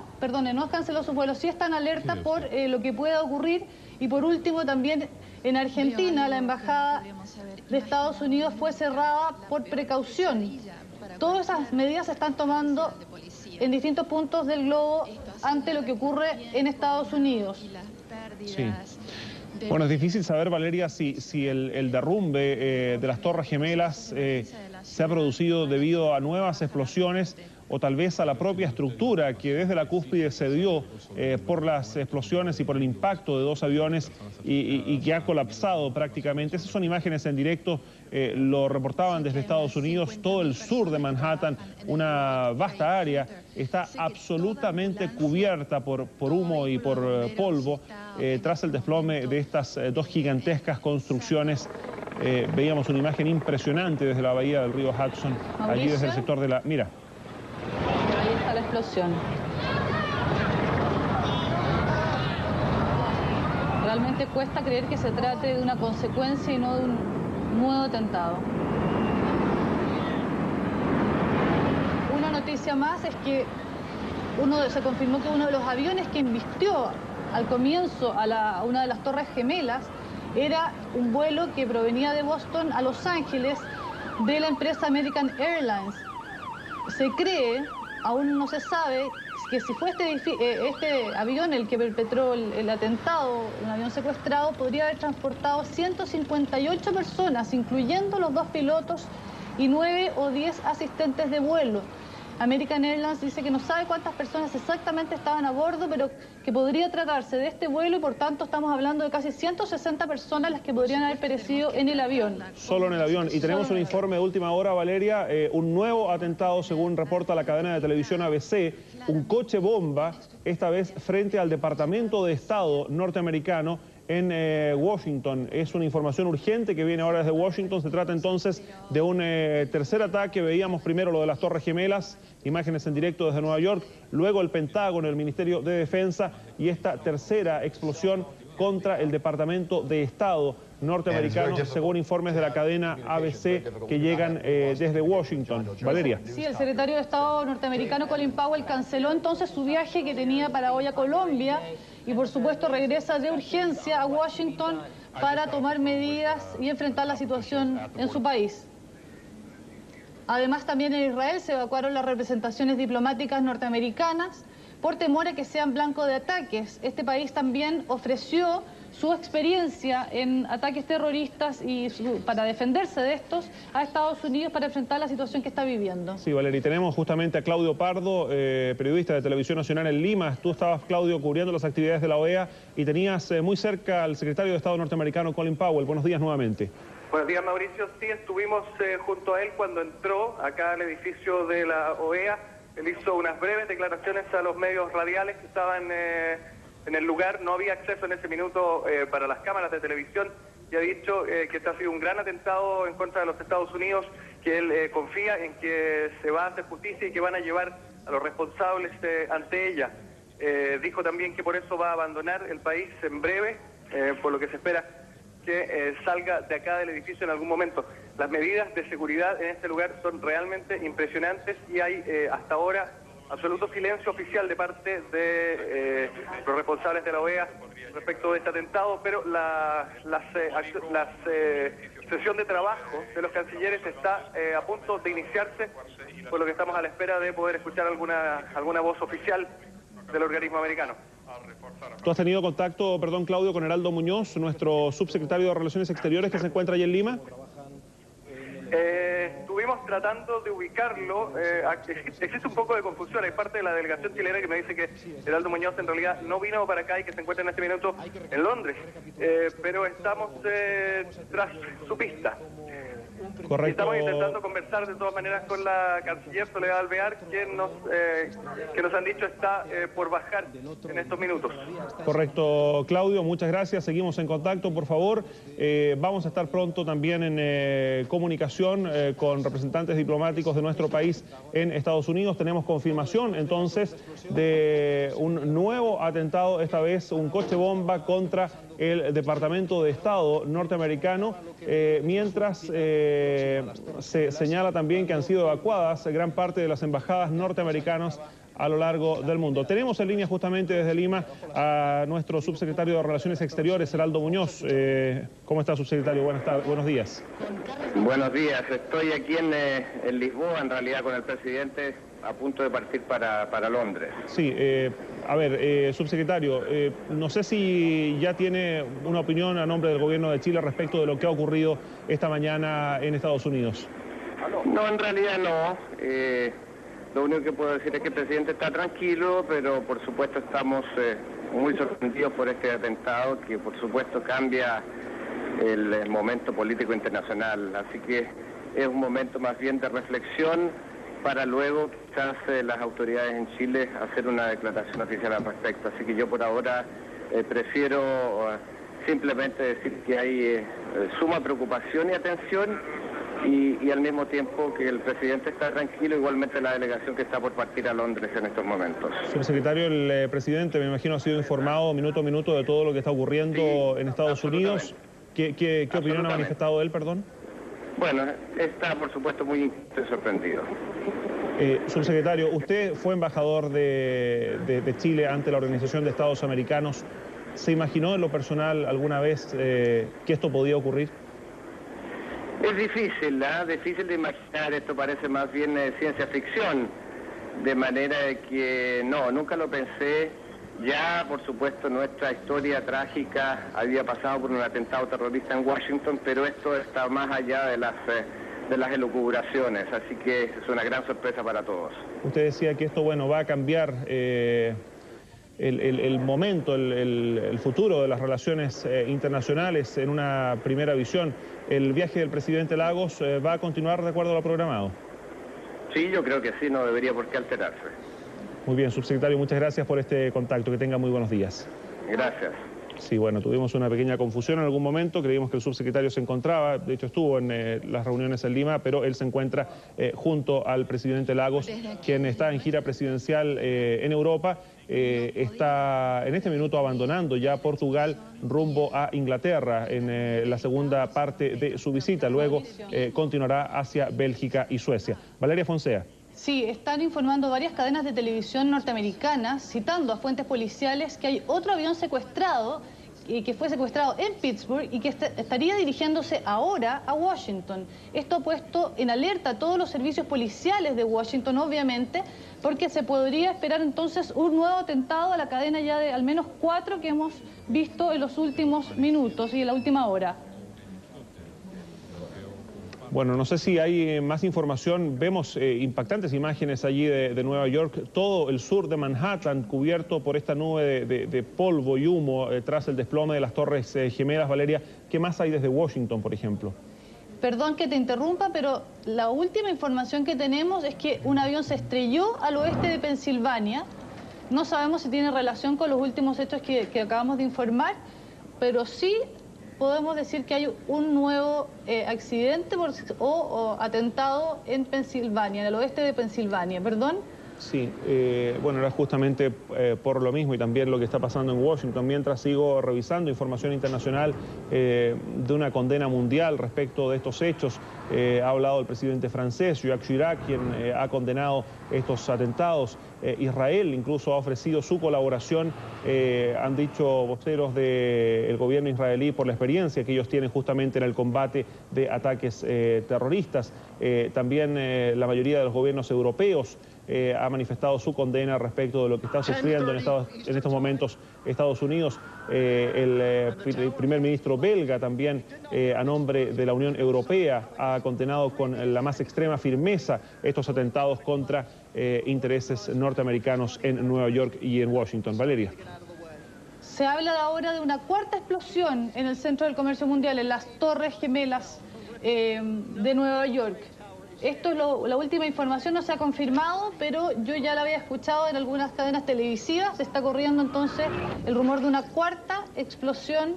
S8: no canceló sus vuelos, sí está en alerta por lo que pueda ocurrir. Y por último también en Argentina la embajada de Estados Unidos fue cerrada por precaución. Todas esas medidas se están tomando en distintos puntos del globo ante lo que ocurre en Estados Unidos.
S7: Sí. Bueno, es difícil saber, Valeria, si el derrumbe de las Torres Gemelas se ha producido debido a nuevas explosiones o tal vez a la propia estructura que desde la cúspide se dio por las explosiones y por el impacto de 2 aviones y que ha colapsado prácticamente. Esas son imágenes en directo, lo reportaban desde Estados Unidos. Todo el sur de Manhattan, una vasta área, está absolutamente cubierta por humo y por polvo tras el desplome de estas 2 gigantescas construcciones. Veíamos una imagen impresionante desde la bahía del río Hudson, allí desde el sector de la... Mira.
S8: Ahí está la explosión. Realmente cuesta creer que se trate de una consecuencia y no de un nuevo atentado. Una noticia más es que se confirmó que uno de los aviones que embistió al comienzo a una de las Torres Gemelas era un vuelo que provenía de Boston a Los Ángeles de la empresa American Airlines. Se cree, aún no se sabe, que si fue este avión el que perpetró el atentado, un avión secuestrado, podría haber transportado 158 personas, incluyendo los 2 pilotos y 9 o 10 asistentes de vuelo. American Airlines dice que no sabe cuántas personas exactamente estaban a bordo, pero que podría tratarse de este vuelo y por tanto estamos hablando de casi 160 personas las que podrían haber perecido en el avión.
S7: Solo en el avión. Y tenemos un informe de última hora, Valeria, un nuevo atentado, según reporta la cadena de televisión ABC, un coche bomba, esta vez frente al Departamento de Estado norteamericano en Washington. Es una información urgente que viene ahora desde Washington. Se trata entonces de un tercer ataque. Veíamos primero lo de las Torres Gemelas, imágenes en directo desde Nueva York, luego el Pentágono, el Ministerio de Defensa y esta tercera explosión contra el Departamento de Estado norteamericano, según informes de la cadena ABC que llegan desde Washington. Valeria.
S8: Sí, el secretario de Estado norteamericano Colin Powell canceló entonces su viaje que tenía para hoy a Colombia y por supuesto regresa de urgencia a Washington para tomar medidas y enfrentar la situación en su país. Además, también en Israel se evacuaron las representaciones diplomáticas norteamericanas por temor a que sean blanco de ataques. Este país también ofreció su experiencia en ataques terroristas y para defenderse de estos a Estados Unidos para enfrentar la situación que está viviendo.
S7: Sí, Valeria, tenemos justamente a Claudio Pardo, periodista de Televisión Nacional en Lima. Tú estabas, Claudio, cubriendo las actividades de la OEA y tenías muy cerca al secretario de Estado norteamericano, Colin Powell. Buenos días nuevamente.
S13: Buenos días, Mauricio. Sí, estuvimos junto a él cuando entró acá al edificio de la OEA. Él hizo unas breves declaraciones a los medios radiales que estaban en el lugar. No había acceso en ese minuto para las cámaras de televisión y ha dicho que este ha sido un gran atentado en contra de los Estados Unidos, que él confía en que se va a hacer justicia y que van a llevar a los responsables ante ella. Dijo también que por eso va a abandonar el país en breve, por lo que se espera que salga de acá del edificio en algún momento. Las medidas de seguridad en este lugar son realmente impresionantes y hay hasta ahora absoluto silencio oficial de parte de los responsables de la OEA respecto de este atentado, pero la sesión de trabajo de los cancilleres está a punto de iniciarse, por lo que estamos a la espera de poder escuchar alguna voz oficial del organismo americano.
S7: ¿Tú has tenido contacto, perdón, Claudio, con Heraldo Muñoz, nuestro subsecretario de Relaciones Exteriores que se encuentra allí en Lima?
S13: Estuvimos tratando de ubicarlo. Existe un poco de confusión. Hay parte de la delegación chilena que me dice que Heraldo Muñoz en realidad no vino para acá y que se encuentra en este minuto en Londres. Pero estamos tras su pista.
S7: Correcto.
S13: Estamos intentando conversar de todas maneras con la canciller Soledad Alvear, que nos han dicho está por bajar en estos minutos.
S7: Correcto, Claudio, muchas gracias. Seguimos en contacto, por favor. Vamos a estar pronto también en comunicación con representantes diplomáticos de nuestro país en Estados Unidos. Tenemos confirmación entonces de un nuevo atentado, esta vez un coche bomba contra el Departamento de Estado norteamericano, mientras se señala también que han sido evacuadas gran parte de las embajadas norteamericanas a lo largo del mundo. Tenemos en línea justamente desde Lima a nuestro subsecretario de Relaciones Exteriores, Heraldo Muñoz. ¿Cómo está, subsecretario? Buenos días.
S19: Buenos días. Estoy aquí en Lisboa, en realidad, con el presidente a punto de partir para Londres.
S7: Sí, a ver, subsecretario, no sé si ya tiene una opinión a nombre del gobierno de Chile respecto de lo que ha ocurrido esta mañana en Estados Unidos.
S19: No, en realidad no. Lo único que puedo decir es que el presidente está tranquilo, pero por supuesto estamos muy sorprendidos por este atentado que por supuesto cambia el momento político internacional. Así que es un momento más bien de reflexión para luego quizás las autoridades en Chile hacer una declaración oficial al respecto. Así que yo por ahora prefiero simplemente decir que hay suma preocupación y atención y al mismo tiempo que el presidente está tranquilo, igualmente la delegación que está por partir a Londres en estos momentos.
S7: Subsecretario, el presidente, me imagino, ha sido informado minuto a minuto de todo lo que está ocurriendo en Estados Unidos. ¿Qué opinión ha manifestado él, perdón?
S19: Bueno, está por supuesto muy sorprendido.
S7: Subsecretario, usted fue embajador de Chile ante la Organización de Estados Americanos. ¿Se imaginó en lo personal alguna vez que esto podía ocurrir?
S19: Es difícil, difícil de imaginar. Esto parece más bien ciencia ficción. De manera que no, nunca lo pensé. Ya, por supuesto, nuestra historia trágica había pasado por un atentado terrorista en Washington, pero esto está más allá de las elucubraciones, así que es una gran sorpresa para todos.
S7: Usted decía que esto, bueno, va a cambiar el momento, el futuro de las relaciones internacionales en una primera visión. ¿El viaje del presidente Lagos va a continuar de acuerdo a lo programado?
S19: Sí, yo creo que sí, no debería por qué alterarse.
S7: Muy bien, subsecretario, muchas gracias por este contacto. Que tenga muy buenos días.
S19: Gracias.
S7: Sí, bueno, tuvimos una pequeña confusión en algún momento. Creímos que el subsecretario se encontraba, de hecho estuvo en las reuniones en Lima, pero él se encuentra junto al presidente Lagos, quien está en gira presidencial en Europa. Está en este minuto abandonando ya Portugal rumbo a Inglaterra en la segunda parte de su visita. Luego continuará hacia Bélgica y Suecia. Valeria Fonsea.
S8: Sí, están informando varias cadenas de televisión norteamericanas, citando a fuentes policiales que hay otro avión secuestrado, que fue secuestrado en Pittsburgh y que estaría dirigiéndose ahora a Washington. Esto ha puesto en alerta a todos los servicios policiales de Washington, obviamente, porque se podría esperar entonces un nuevo atentado a la cadena ya de al menos 4 que hemos visto en los últimos minutos y en la última hora.
S7: Bueno, no sé si hay más información. Vemos impactantes imágenes allí de Nueva York. Todo el sur de Manhattan cubierto por esta nube de polvo y humo tras el desplome de las Torres Gemelas. Valeria, ¿qué más hay desde Washington, por ejemplo?
S8: Perdón que te interrumpa, pero la última información que tenemos es que un avión se estrelló al oeste de Pensilvania. No sabemos si tiene relación con los últimos hechos que acabamos de informar, pero sí podemos decir que hay un nuevo accidente o atentado en Pensilvania, en el oeste de Pensilvania. ¿Perdón?
S7: Sí, bueno, era justamente por lo mismo y también lo que está pasando en Washington. Mientras sigo revisando información internacional de una condena mundial respecto de estos hechos, ha hablado el presidente francés, Jacques Chirac, quien ha condenado estos atentados. Israel incluso ha ofrecido su colaboración, han dicho voceros del gobierno israelí, por la experiencia que ellos tienen justamente en el combate de ataques terroristas. También la mayoría de los gobiernos europeos ha manifestado su condena respecto de lo que está sufriendo en estos momentos Estados Unidos. El primer ministro belga también, a nombre de la Unión Europea, ha condenado con la más extrema firmeza estos atentados contra intereses norteamericanos en Nueva York y en Washington. Valeria.
S8: Se habla ahora de una cuarta explosión en el centro del comercio mundial, en las Torres Gemelas de Nueva York. Esto es la última información, no se ha confirmado, pero yo ya la había escuchado en algunas cadenas televisivas. Se está corriendo entonces el rumor de una cuarta explosión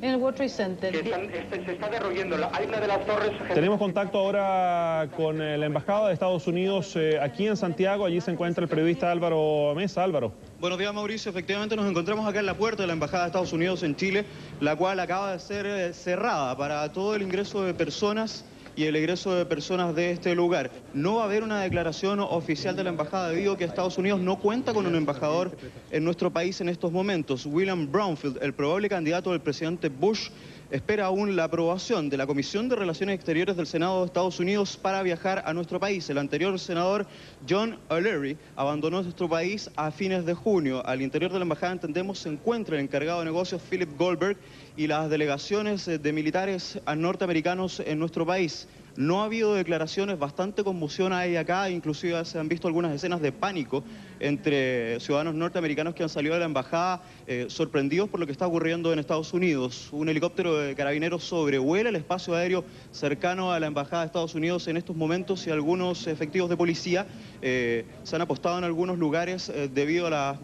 S8: en el World Trade Center.
S20: Se está derruyendo. Hay una de las torres...
S7: Tenemos contacto ahora con la Embajada de Estados Unidos aquí en Santiago. Allí se encuentra el periodista Álvaro Mesa. Álvaro.
S21: Buenos días, Mauricio. Efectivamente nos encontramos acá en la puerta de la Embajada de Estados Unidos en Chile, la cual acaba de ser cerrada para todo el ingreso de personas y el egreso de personas de este lugar. No va a haber una declaración oficial de la embajada debido a que Estados Unidos no cuenta con un embajador en nuestro país en estos momentos. William Brownfield, el probable candidato del presidente Bush, espera aún la aprobación de la Comisión de Relaciones Exteriores del Senado de Estados Unidos para viajar a nuestro país. El anterior senador John O'Leary abandonó nuestro país a fines de junio. Al interior de la embajada, entendemos, se encuentra el encargado de negocios Philip Goldberg y las delegaciones de militares norteamericanos en nuestro país. No ha habido declaraciones, bastante conmoción hay acá, inclusive se han visto algunas escenas de pánico entre ciudadanos norteamericanos que han salido de la embajada sorprendidos por lo que está ocurriendo en Estados Unidos. Un helicóptero de carabineros sobrevuela el espacio aéreo cercano a la embajada de Estados Unidos en estos momentos y algunos efectivos de policía se han apostado en algunos lugares debido a la...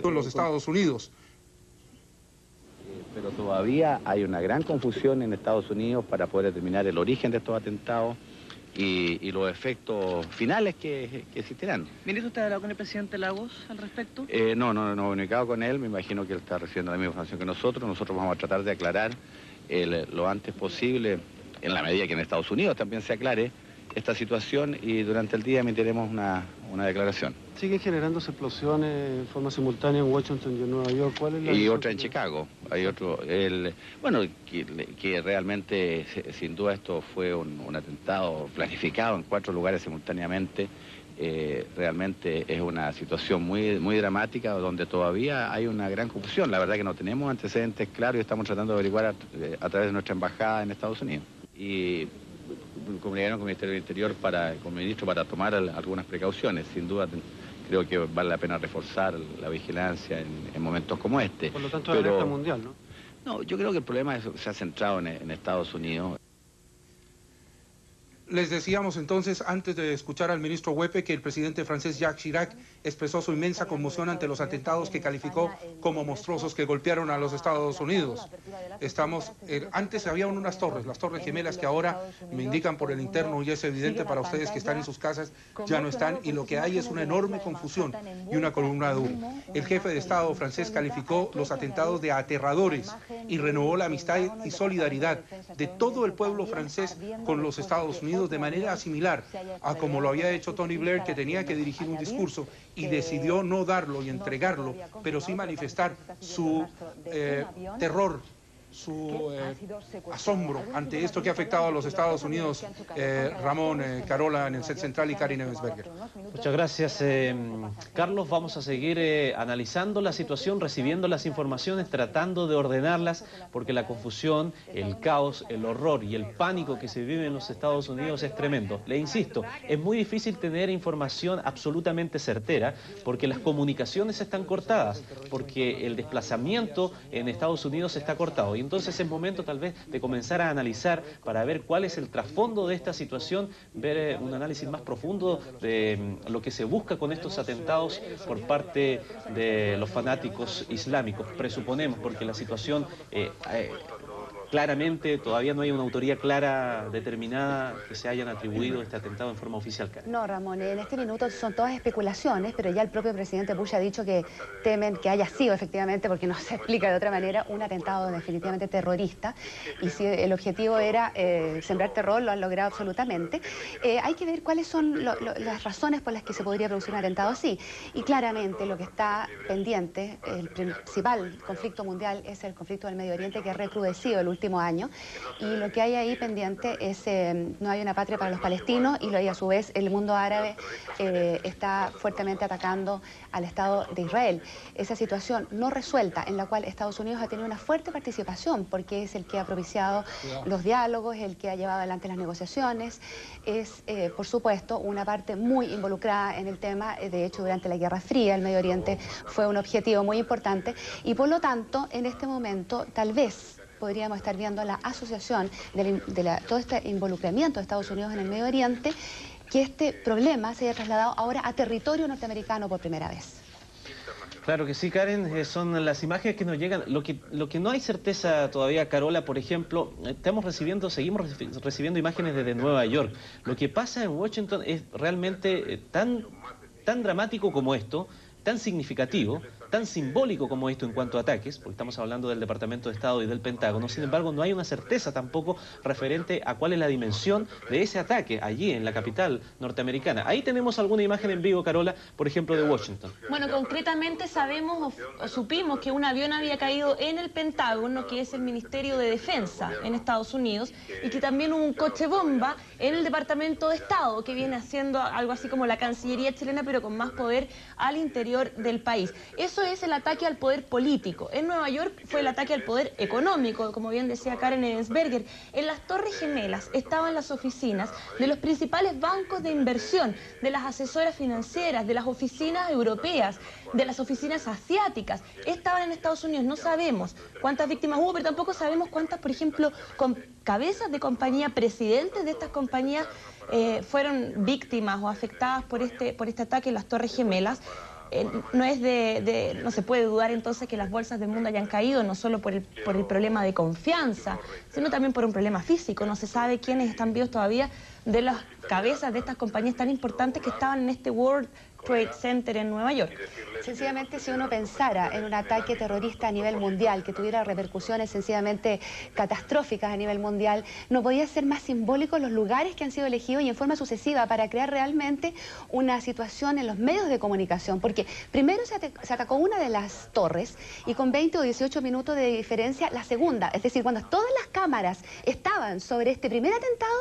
S1: Con los Estados Unidos.
S22: Pero todavía hay una gran confusión en Estados Unidos para poder determinar el origen de estos atentados y los efectos finales que existirán.
S23: ¿Ministro, usted ha hablado con el presidente Lagos al respecto?
S22: No he comunicado con él, me imagino que él está recibiendo la misma información que nosotros. Nosotros vamos a tratar de aclarar lo antes posible, en la medida que en Estados Unidos también se aclare, esta situación y durante el día emitiremos una declaración.
S3: ¿Siguen generándose explosiones en forma simultánea en Washington y en Nueva York? ¿Cuál es la
S22: y otra en Chicago. Hay otro, bueno, que realmente, sin duda, esto fue un atentado planificado en 4 lugares simultáneamente. Realmente es una situación muy dramática donde todavía hay una gran confusión. La verdad que no tenemos antecedentes claros y estamos tratando de averiguar a través de nuestra embajada en Estados Unidos. Y comunicaron con el Ministerio del Interior, con el ministro, para tomar algunas precauciones. Sin duda creo que vale la pena reforzar la vigilancia en momentos como este.
S3: Por lo tanto, es alerta mundial, ¿no?
S22: No, yo creo que el problema se ha centrado en Estados Unidos.
S1: Les decíamos entonces, antes de escuchar al ministro Huepe, que el presidente francés Jacques Chirac expresó su inmensa conmoción ante los atentados que calificó como monstruosos que golpearon a los Estados Unidos. Antes había unas torres, las Torres Gemelas, que ahora me indican por el interno, y es evidente para ustedes que están en sus casas, ya no están, y lo que hay es una enorme confusión y una columna de humo. El jefe de Estado francés calificó los atentados de aterradores y renovó la amistad y solidaridad de todo el pueblo francés con los Estados Unidos, de manera similar a como lo había hecho Tony Blair, que tenía que dirigir un discurso y decidió no darlo y entregarlo, pero sí manifestar su terror, su asombro ante esto que ha afectado a los Estados Unidos. Ramón, Carola en el set central y Karin Ebensberger.
S4: Muchas gracias, Carlos. Vamos a seguir analizando la situación, recibiendo las informaciones, tratando de ordenarlas, porque la confusión, el caos, el horror y el pánico que se vive en los Estados Unidos es tremendo. Le insisto, es muy difícil tener información absolutamente certera, porque las comunicaciones están cortadas, porque el desplazamiento en Estados Unidos está cortado. Y entonces es momento tal vez de comenzar a analizar para ver cuál es el trasfondo de esta situación, ver un análisis más profundo de lo que se busca con estos atentados por parte de los fanáticos islámicos, presuponemos, porque la situación claramente todavía no hay una autoría clara, determinada, que se hayan atribuido este atentado en forma oficial.
S5: No, Ramón, en este minuto son todas especulaciones, pero ya el propio presidente Bush ha dicho que temen que haya sido efectivamente, porque no se explica de otra manera, un atentado definitivamente terrorista. Y si el objetivo era sembrar terror, lo han logrado absolutamente. Hay que ver cuáles son las razones por las que se podría producir un atentado así. Y claramente lo que está pendiente, el principal conflicto mundial, es el conflicto del Medio Oriente, que ha recrudecido el último año, y lo que hay ahí pendiente es no hay una patria para los palestinos, y a su vez el mundo árabe está fuertemente atacando al Estado de Israel. Esa situación no resuelta, en la cual Estados Unidos ha tenido una fuerte participación, porque es el que ha propiciado los diálogos, el que ha llevado adelante las negociaciones, es por supuesto una parte muy involucrada en el tema. De hecho, durante la Guerra Fría el Medio Oriente fue un objetivo muy importante, y por lo tanto en este momento tal vez podríamos estar viendo la asociación de todo este involucramiento de Estados Unidos en el Medio Oriente, que este problema se haya trasladado ahora a territorio norteamericano por primera vez.
S4: Claro que sí, Karen, son las imágenes que nos llegan. Lo que no hay certeza todavía, Carola, por ejemplo, seguimos recibiendo imágenes desde Nueva York. Lo que pasa en Washington es realmente tan dramático como esto, tan significativo, tan simbólico como esto en cuanto a ataques, porque estamos hablando del Departamento de Estado y del Pentágono. Sin embargo, no hay una certeza tampoco referente a cuál es la dimensión de ese ataque allí en la capital norteamericana. Ahí tenemos alguna imagen en vivo, Carola, por ejemplo, de Washington.
S2: Bueno, concretamente sabemos o supimos que un avión había caído en el Pentágono, que es el Ministerio de Defensa en Estados Unidos, y que también hubo un coche bomba en el Departamento de Estado, que viene haciendo algo así como la Cancillería chilena, pero con más poder al interior del país. Eso es el ataque al poder político. En Nueva York fue el ataque al poder económico, como bien decía Karen Ebensberger. En las Torres Gemelas estaban las oficinas de los principales bancos de inversión, de las asesoras financieras, de las oficinas europeas, de las oficinas asiáticas. Estaban en Estados Unidos. No sabemos cuántas víctimas hubo, pero tampoco sabemos cuántas, por ejemplo, cabezas de compañía, presidentes de estas compañías fueron víctimas o afectadas por este ataque en las Torres Gemelas. No se puede dudar entonces que las bolsas del mundo hayan caído, no solo por el problema de confianza, sino también por un problema físico. No se sabe quiénes están vivos todavía de las cabezas de estas compañías tan importantes que estaban en este World Trade Center en Nueva York.
S5: Sencillamente, si uno pensara en un ataque terrorista a nivel mundial, que tuviera repercusiones sencillamente catastróficas a nivel mundial, no podía ser más simbólico los lugares que han sido elegidos y en forma sucesiva para crear realmente una situación en los medios de comunicación, porque primero se atacó una de las torres y con 20 o 18 minutos de diferencia la segunda, es decir, cuando todas las cámaras estaban sobre este primer atentado,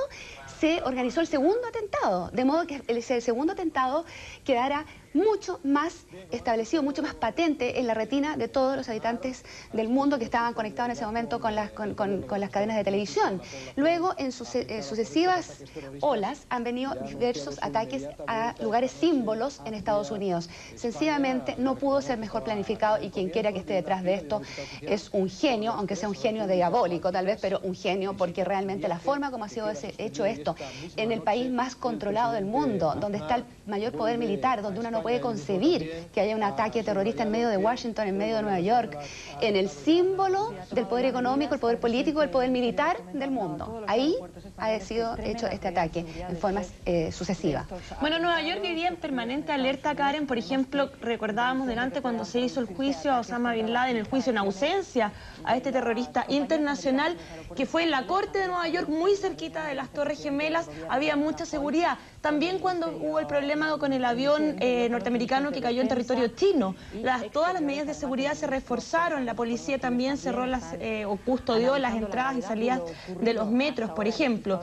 S5: se organizó el segundo atentado, de modo que el segundo atentado quedara mucho más establecido, mucho más patente en la retina de todos los habitantes del mundo que estaban conectados en ese momento con las cadenas de televisión. Luego, en sucesivas olas, han venido diversos ataques a lugares símbolos en Estados Unidos. Sencillamente, no pudo ser mejor planificado y quien quiera que esté detrás de esto es un genio, aunque sea un genio diabólico tal vez, pero un genio porque realmente la forma como ha sido hecho esto en el país más controlado del mundo, donde está el mayor poder militar, donde uno no puede concebir que haya un ataque terrorista en medio de Washington, en medio de Nueva York, en el símbolo del poder económico, el poder político, el poder militar del mundo. Ahí ha sido hecho este ataque en forma sucesiva.
S2: Bueno, Nueva York vivía en permanente alerta, Karen. Por ejemplo, recordábamos delante cuando se hizo el juicio a Osama Bin Laden, el juicio en ausencia a este terrorista internacional, que fue en la corte de Nueva York, muy cerquita de las Torres Gemelas, había mucha seguridad. También cuando hubo el problema con el avión norteamericano que cayó en territorio chino, todas las medidas de seguridad se reforzaron, la policía también cerró o custodió las entradas y salidas de los metros, por ejemplo.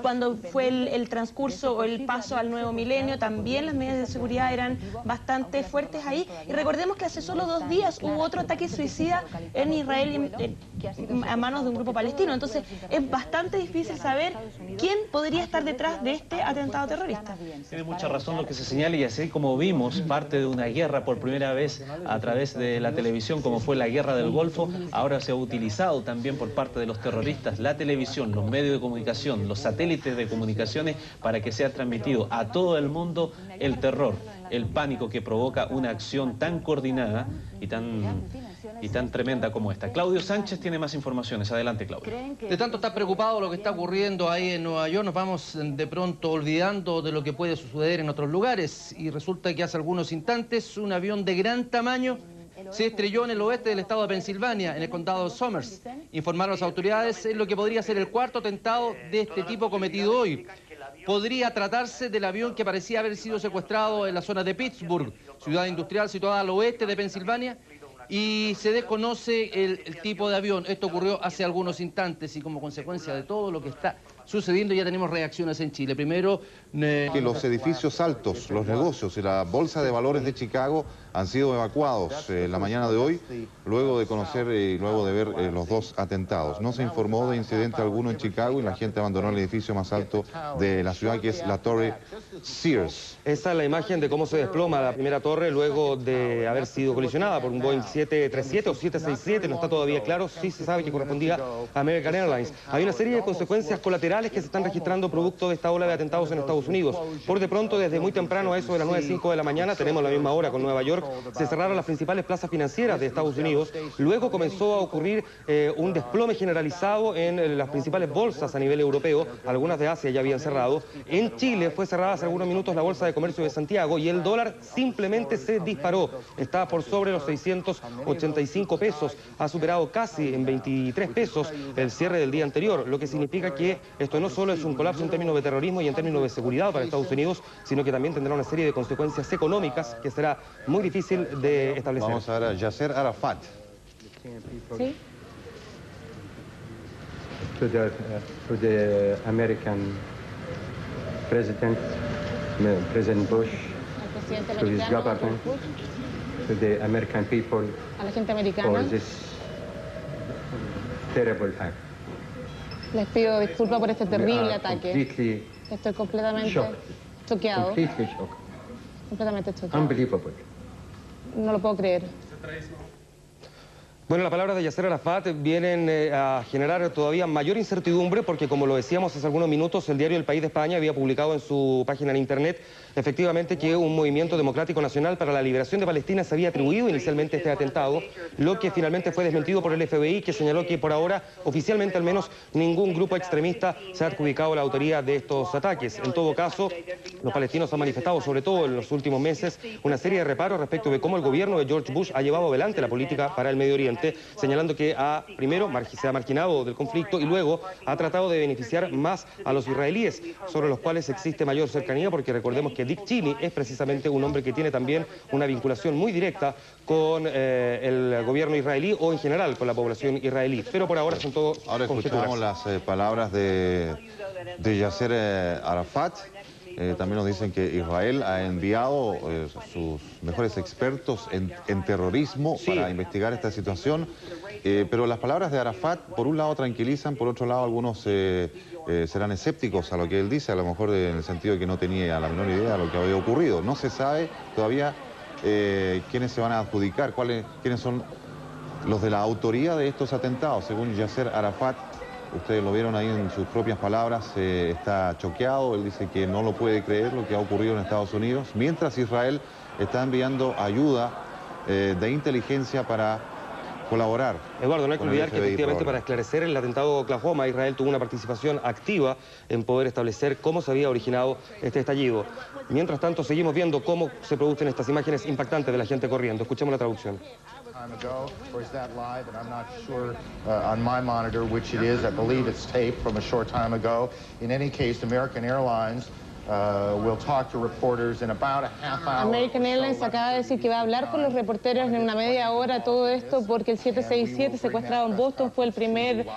S2: Cuando fue el transcurso o el paso al nuevo milenio, también las medidas de seguridad eran bastante fuertes ahí. Y recordemos que hace solo 2 días hubo otro ataque suicida en Israel a manos de un grupo palestino. Entonces es bastante difícil saber quién podría estar detrás de este atentado terrorista.
S4: Tiene mucha razón lo que se señala, y así como vimos parte de una guerra por primera vez a través de la televisión, como fue la guerra del Golfo, ahora se ha utilizado también por parte de los terroristas la televisión, los medios de comunicación, los satélites de comunicaciones para que sea transmitido a todo el mundo el terror, el pánico que provoca una acción tan coordinada y tan tremenda como esta. Claudio Sánchez tiene más informaciones. Adelante, Claudio.
S9: De tanto estar preocupado lo que está ocurriendo ahí en Nueva York, nos vamos de pronto olvidando de lo que puede suceder en otros lugares. Y resulta que hace algunos instantes un avión de gran tamaño se estrelló en el oeste del estado de Pensilvania, en el condado de Somers. Informaron las autoridades en lo que podría ser el 4º atentado de este tipo cometido hoy. Podría tratarse del avión que parecía haber sido secuestrado en la zona de Pittsburgh, ciudad industrial situada al oeste de Pensilvania, y se desconoce el tipo de avión. Esto ocurrió hace algunos instantes y como consecuencia de todo lo que está sucediendo ya tenemos reacciones en Chile. Primero,
S10: que los edificios altos, los negocios y la bolsa de valores de Chicago han sido evacuados la mañana de hoy, luego de conocer y luego de ver los 2 atentados. No se informó de incidente alguno en Chicago y la gente abandonó el edificio más alto de la ciudad, que es la Torre Sears.
S12: Esta es la imagen de cómo se desploma la primera torre luego de haber sido colisionada por un Boeing 737 o 767, no está todavía claro, sí se sabe que correspondía a American Airlines. Hay una serie de consecuencias colaterales que se están registrando producto de esta ola de atentados en Estados Unidos. Por de pronto, desde muy temprano, a eso de las 9:05 de la mañana, tenemos la misma hora con Nueva York, se cerraron las principales plazas financieras de Estados Unidos. Luego comenzó a ocurrir un desplome generalizado en las principales bolsas a nivel europeo. Algunas de Asia ya habían cerrado. En Chile fue cerrada hace algunos minutos la Bolsa de Comercio de Santiago y el dólar simplemente se disparó. Está por sobre los 685 pesos. Ha superado casi en 23 pesos el cierre del día anterior, lo que significa que esto no solo es un colapso en términos de terrorismo y en términos de seguridad para Estados Unidos, sino que también tendrá una serie de consecuencias económicas que será muy difícil de establecer.
S10: Vamos a ver a Yasser Arafat.
S2: ¿Sí?
S24: To the American President Bush, to his government, to the American people,
S2: a la gente americana,
S24: for this terrible act.
S2: Les pido disculpas por este terrible ataque. Estoy completamente choqueado. Completamente choqueado.
S24: Unbelievable.
S2: No lo puedo creer.
S12: Bueno, las palabras de Yasser Arafat vienen a generar todavía mayor incertidumbre porque, como lo decíamos hace algunos minutos, el diario El País de España había publicado en su página en internet efectivamente que un movimiento democrático nacional para la liberación de Palestina se había atribuido inicialmente este atentado, lo que finalmente fue desmentido por el FBI, que señaló que por ahora, oficialmente al menos, ningún grupo extremista se ha adjudicado la autoría de estos ataques. En todo caso, los palestinos han manifestado, sobre todo en los últimos meses, una serie de reparos respecto de cómo el gobierno de George Bush ha llevado adelante la política para el Medio Oriente, señalando que primero se ha marginado del conflicto y luego ha tratado de beneficiar más a los israelíes, sobre los cuales existe mayor cercanía, porque recordemos que Dick Cheney es precisamente un hombre que tiene también una vinculación muy directa con el gobierno israelí o en general con la población israelí. Pero por ahora son todo
S10: Ahora
S12: conjeturas.
S10: escuchamos las palabras de Yasser Arafat. También nos dicen que Israel ha enviado sus mejores expertos en terrorismo para investigar esta situación. Pero las palabras de Arafat, por un lado, tranquilizan, por otro lado, algunos serán escépticos a lo que él dice, a lo mejor en el sentido de que no tenía la menor idea de lo que había ocurrido. No se sabe todavía quiénes se van a adjudicar, quiénes son los de la autoría de estos atentados. Según Yasser Arafat, ustedes lo vieron ahí en sus propias palabras, está choqueado. Él dice que no lo puede creer lo que ha ocurrido en Estados Unidos, mientras Israel está enviando ayuda de inteligencia para colaborar.
S12: Eduardo, no hay que olvidar que efectivamente para esclarecer el atentado de Oklahoma, Israel tuvo una participación activa en poder establecer cómo se había originado este estallido. Mientras tanto, seguimos viendo cómo se producen estas imágenes impactantes de la gente corriendo. Escuchemos la traducción.
S11: Ago, or is that live? And I'm not sure on my monitor which it is. I believe it's taped from a short time ago. In any case, American Airlines will talk to reporters in about a half hour.
S14: American Airlines acaba de decir que va a hablar con los reporteros en una media hora, todo esto porque el 767 secuestrado en Boston fue el primer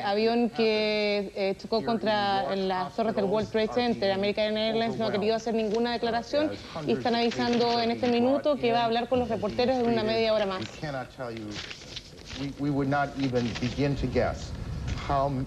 S14: avión que chocó contra las torres del World Trade Center. American Airlines no ha querido hacer ninguna declaración y están avisando en este minuto que va a hablar con los reporteros en una media hora más.
S11: We would not even begin to guess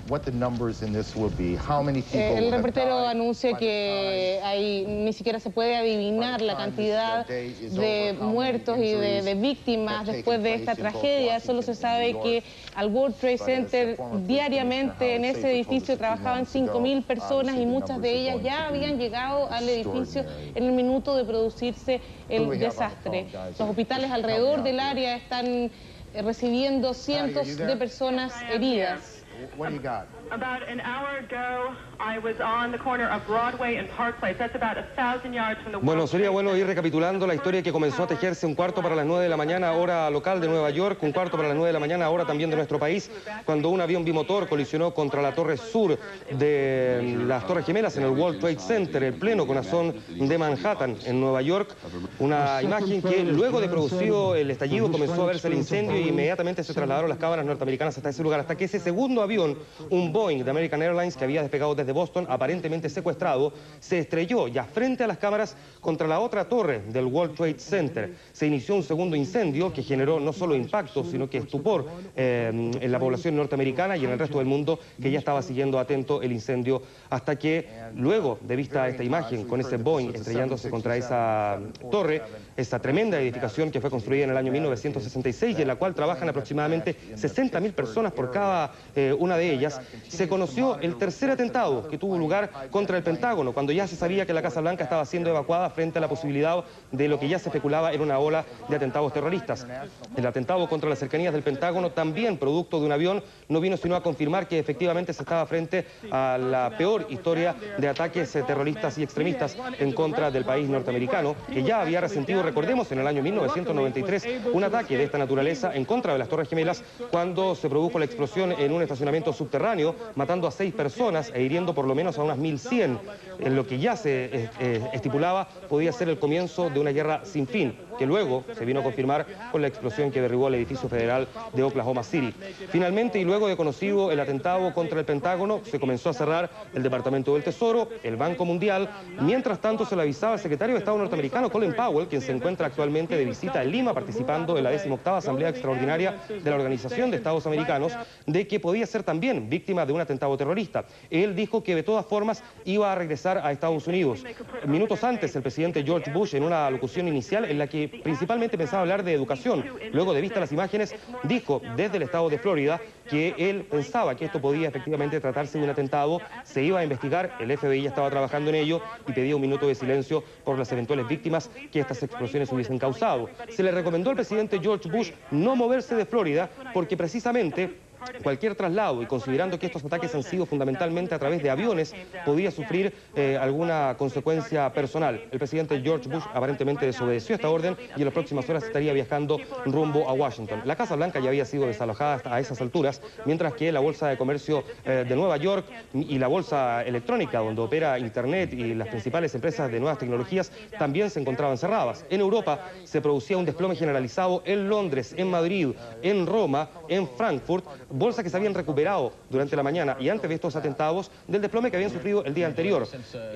S11: what the numbers in this will be, how many people
S14: el reportero anuncia que ni siquiera se puede adivinar la cantidad de muertos y de víctimas después de esta tragedia. Solo se sabe que al World Trade Center diariamente en ese edificio trabajaban 5.000 personas y muchas de ellas ya habían llegado al edificio en el minuto de producirse el desastre. Los hospitales alrededor del área están recibiendo cientos de personas heridas.
S11: What do you got?
S15: About an hour ago, I was on the corner of Broadway and Park Place. That's about 1,000 yards from the
S12: Bueno, sería bueno ir recapitulando la historia que comenzó a tejerse un cuarto para las 9 de la mañana, hora local de Nueva York, un cuarto para las 9 de la mañana, hora también de nuestro país, cuando un avión bimotor colisionó contra la torre sur de las Torres Gemelas en el World Trade Center, el pleno corazón de Manhattan, en Nueva York. Una imagen que luego de producido el estallido comenzó a verse el incendio y inmediatamente se trasladaron las cámaras norteamericanas hasta ese lugar, hasta que ese segundo avión, un Boeing de American Airlines que había despegado desde Boston, aparentemente secuestrado, se estrelló ya frente a las cámaras contra la otra torre del World Trade Center. Se inició un segundo incendio que generó no solo impacto, sino que estupor en la población norteamericana y en el resto del mundo, que ya estaba siguiendo atento el incendio, hasta que luego de vista esta imagen con ese Boeing estrellándose contra esa torre, esa tremenda edificación que fue construida en el año 1966 y en la cual trabajan aproximadamente 60.000 personas por cada una de ellas, se conoció el tercer atentado que tuvo lugar contra el Pentágono, cuando ya se sabía que la Casa Blanca estaba siendo evacuada frente a la posibilidad de lo que ya se especulaba era una ola de atentados terroristas. El atentado contra las cercanías del Pentágono, también producto de un avión, no vino sino a confirmar que efectivamente se estaba frente a la peor historia de ataques terroristas y extremistas en contra del país norteamericano, que ya había resentido, recordemos, en el año 1993, un ataque de esta naturaleza en contra de las Torres Gemelas, cuando se produjo la explosión en un estacionamiento subterráneo, matando a 6 personas e hiriendo por lo menos a unas 1.100, en lo que ya se estipulaba podía ser el comienzo de una guerra sin fin, que luego se vino a confirmar con la explosión que derribó el edificio federal de Oklahoma City. Finalmente, y luego de conocido el atentado contra el Pentágono, se comenzó a cerrar el Departamento del Tesoro, el Banco Mundial. Mientras tanto, se le avisaba al secretario de Estado norteamericano, Colin Powell, quien se encuentra actualmente de visita en Lima, participando en la 18ª Asamblea Extraordinaria de la Organización de Estados Americanos, de que podía ser ser también víctima de un atentado terrorista. Él dijo que de todas formas iba a regresar a Estados Unidos. Minutos antes, el presidente George Bush, en una locución inicial en la que principalmente pensaba hablar de educación, luego de vista las imágenes, dijo desde el estado de Florida que él pensaba que esto podía efectivamente tratarse de un atentado, se iba a investigar, el FBI ya estaba trabajando en ello y pedía un minuto de silencio por las eventuales víctimas que estas explosiones hubiesen causado. Se le recomendó al presidente George Bush no moverse de Florida porque precisamente cualquier traslado, y considerando que estos ataques han sido fundamentalmente a través de aviones, podía sufrir alguna consecuencia personal. El presidente George Bush aparentemente desobedeció esta orden y en las próximas horas estaría viajando rumbo a Washington. La Casa Blanca ya había sido desalojada hasta a esas alturas, mientras que la Bolsa de Comercio de Nueva York y la Bolsa Electrónica, donde opera Internet y las principales empresas de nuevas tecnologías, también se encontraban cerradas. En Europa se producía un desplome generalizado en Londres, en Madrid, en Roma, en Frankfurt, bolsas que se habían recuperado durante la mañana y antes de estos atentados del desplome que habían sufrido el día anterior.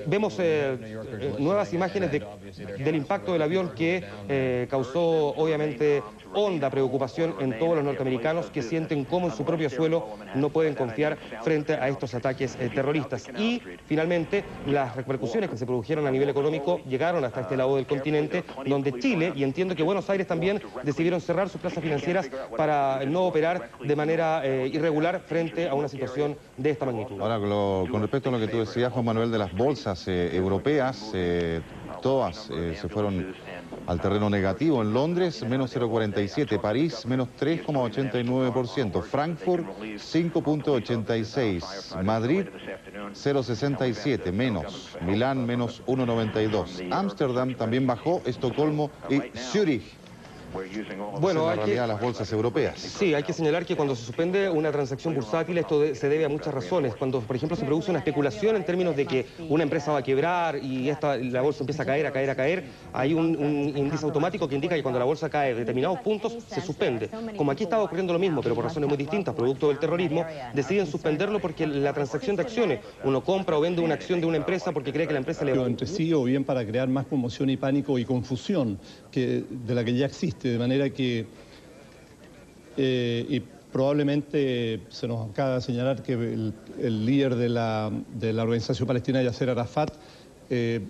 S12: Vemos nuevas imágenes del impacto del avión que causó obviamente honda preocupación en todos los norteamericanos que sienten cómo en su propio suelo no pueden confiar frente a estos ataques terroristas. Y finalmente las repercusiones que se produjeron a nivel económico llegaron hasta este lado del continente, donde Chile y entiendo que Buenos Aires también decidieron cerrar sus plazas financieras para no operar de manera irregular frente a una situación de esta magnitud.
S10: Ahora, con respecto a lo que tú decías, Juan Manuel, de las bolsas europeas, todas se fueron al terreno negativo. En Londres, menos 0,47, París, menos 3,89%, Frankfurt, 5,86, Madrid, 0,67, menos, Milán, menos 1,92, Ámsterdam también bajó, Estocolmo y Zúrich.
S12: Bueno,
S10: en realidad las bolsas europeas.
S12: Sí, hay que señalar que cuando se suspende una transacción bursátil esto se debe a muchas razones. Cuando, por ejemplo, se produce una especulación en términos de que una empresa va a quebrar y la bolsa empieza a caer, hay un índice automático que indica que cuando la bolsa cae determinados puntos se suspende. Como aquí estaba ocurriendo lo mismo, pero por razones muy distintas, producto del terrorismo, deciden suspenderlo porque la transacción de acciones, uno compra o vende una acción de una empresa porque cree que la empresa le va a...
S6: entre sí o bien para crear más conmoción y pánico y confusión de la que ya existe. De manera que, y probablemente se nos acaba de señalar que el líder de la organización palestina, Yasser Arafat,